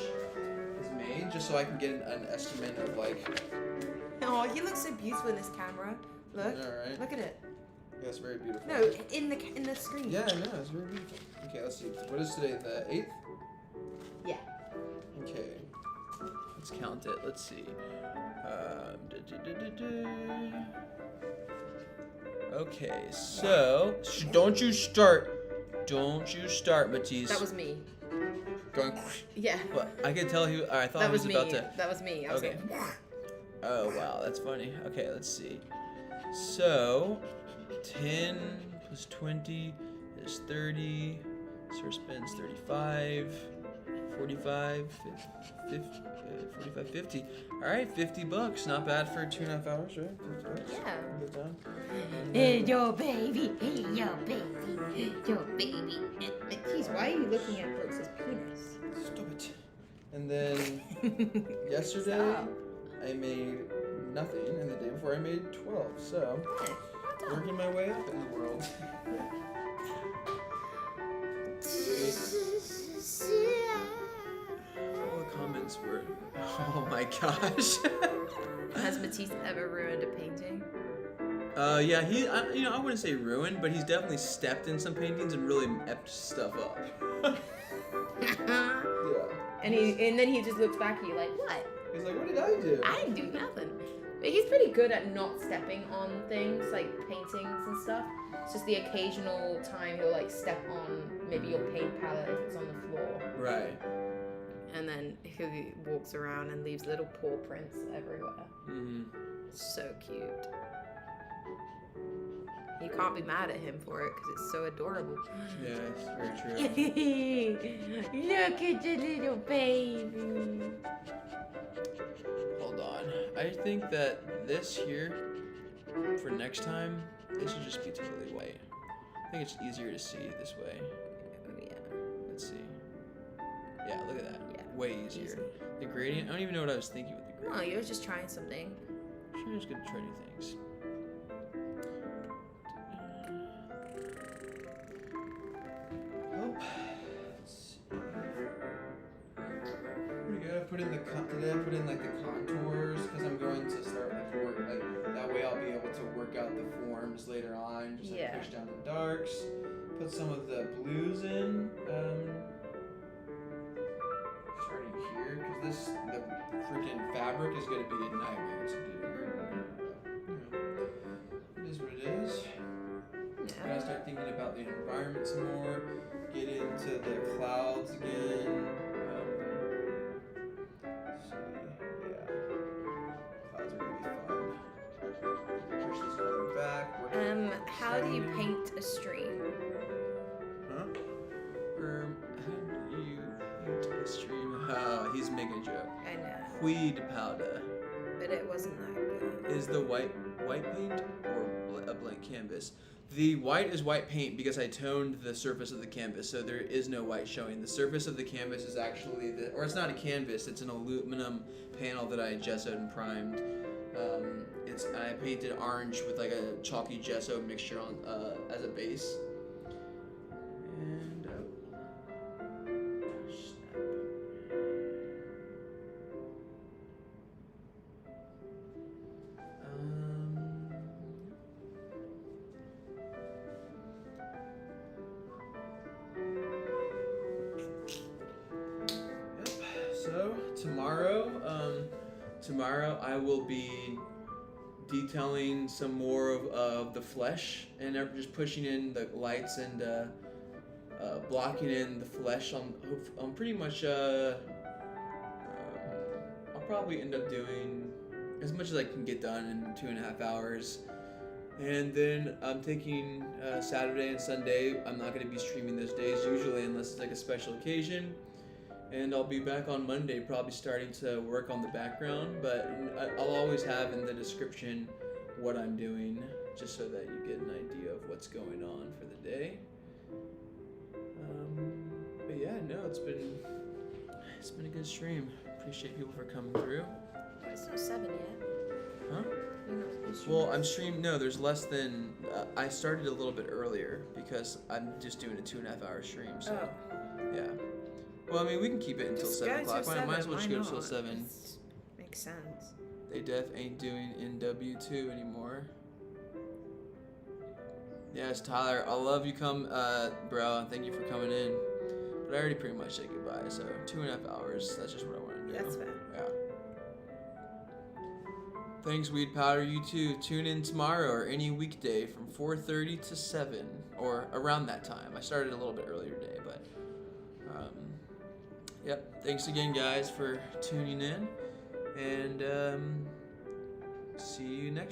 is made, just so I can get an estimate of like. Oh, he looks so beautiful in this camera. Look. All right. Look at it. Yeah, it's very beautiful. No, in the screen. Yeah, I know. It's very beautiful. Okay, let's see. What is today? The 8th? Yeah. Okay. Let's count it. Let's see. Okay, so don't you start, Matisse. That was me. Going. Yeah. What? I could tell he. I thought That he was was me. about to. That was me. I was Okay. like, Oh wow, that's funny. Okay, let's see. So, 10 plus 20 is 30. Sir spends 35. 45, 50. All right, $50. Not bad for 2.5 hours, right? $50. Yeah. Good time. Hey, yo, baby. Hey, yo, baby. Hey, yo, baby. Jeez, why are you looking at Brooks' penis? Stop it. And then yesterday Stop. I made nothing, and the day before I made 12. So Hey, well done. working my way up in the world. All the comments were, oh my gosh. Has Matisse ever ruined a painting? Yeah, I wouldn't say ruined, but he's definitely stepped in some paintings and really effed stuff up. Yeah. And then he just looks back at you like, what? He's like, what did I do? I didn't do nothing. But he's pretty good at not stepping on things like paintings and stuff. It's just the occasional time he'll like step on maybe your paint palette if it's on the floor. Right. And then he walks around and leaves little paw prints everywhere. Mm-hmm. So cute. You can't be mad at him for it because it's so adorable. Yeah, it's very true. Look at the little baby. Hold on. I think that this here, for next time, it should just be totally white. I think it's easier to see this way. Oh, yeah. Let's see. Yeah, look at that. Yeah, Way easier. easy. The gradient, I don't even know what I was thinking with the Oh, gradient. you were just trying something. Sure, I was gonna try new things. Oh, let's see. Pretty good. I put in the today. I put in like the contours because I'm going to start like work like that way. I'll be able to work out the forms later on. Just like Yeah. push down the darks. Put some of the blues in. Starting here because the freaking fabric is gonna be a nightmare to do. It is what it is. I gotta start thinking about the environment some more, get into the clouds again. Let's see, yeah. Clouds are gonna be fun. Push this color back. Work How do you paint a stream? Huh? How do you paint a stream? Oh, he's making a joke. I know, Weed powder. but it wasn't that good. Is the white paint or a blank canvas? The white is white paint because I toned the surface of the canvas, so there is no white showing. The surface of the canvas is actually or it's not a canvas, it's an aluminum panel that I gessoed and primed. I painted orange with like a chalky gesso mixture on as a base. And snap. Yep. So tomorrow I will be detailing some more of the flesh, and I'm just pushing in the lights and blocking in the flesh on pretty much. I'll probably end up doing as much as I can get done in 2.5 hours. And then I'm taking Saturday and Sunday. I'm not going to be streaming those days usually unless it's like a special occasion. And I'll be back on Monday, probably starting to work on the background. But I'll always have in the description what I'm doing, just so that you get an idea of what's going on for the day. But yeah, no, it's been a good stream. Appreciate people for coming through. It's not 7 yet. Huh? You're not supposed to Well, I'm streaming. No, there's less than. I started a little bit earlier because I'm just doing a 2.5 hour stream. So yeah. Well, I mean, we can keep it until Just 7 go till o'clock. Might as well 7, just go why till not? 7. Makes sense. They ain't doing NW2 anymore. Yes, Tyler, I love you, bro, and thank you for coming in. But I already pretty much said goodbye, so 2.5 hours. That's just what I want to do. That's fair. Yeah. Thanks, Weed Powder. You too. Tune in tomorrow or any weekday from 4:30 to 7 or around that time. I started a little bit earlier today, but yep. Thanks again, guys, for tuning in, and see you next.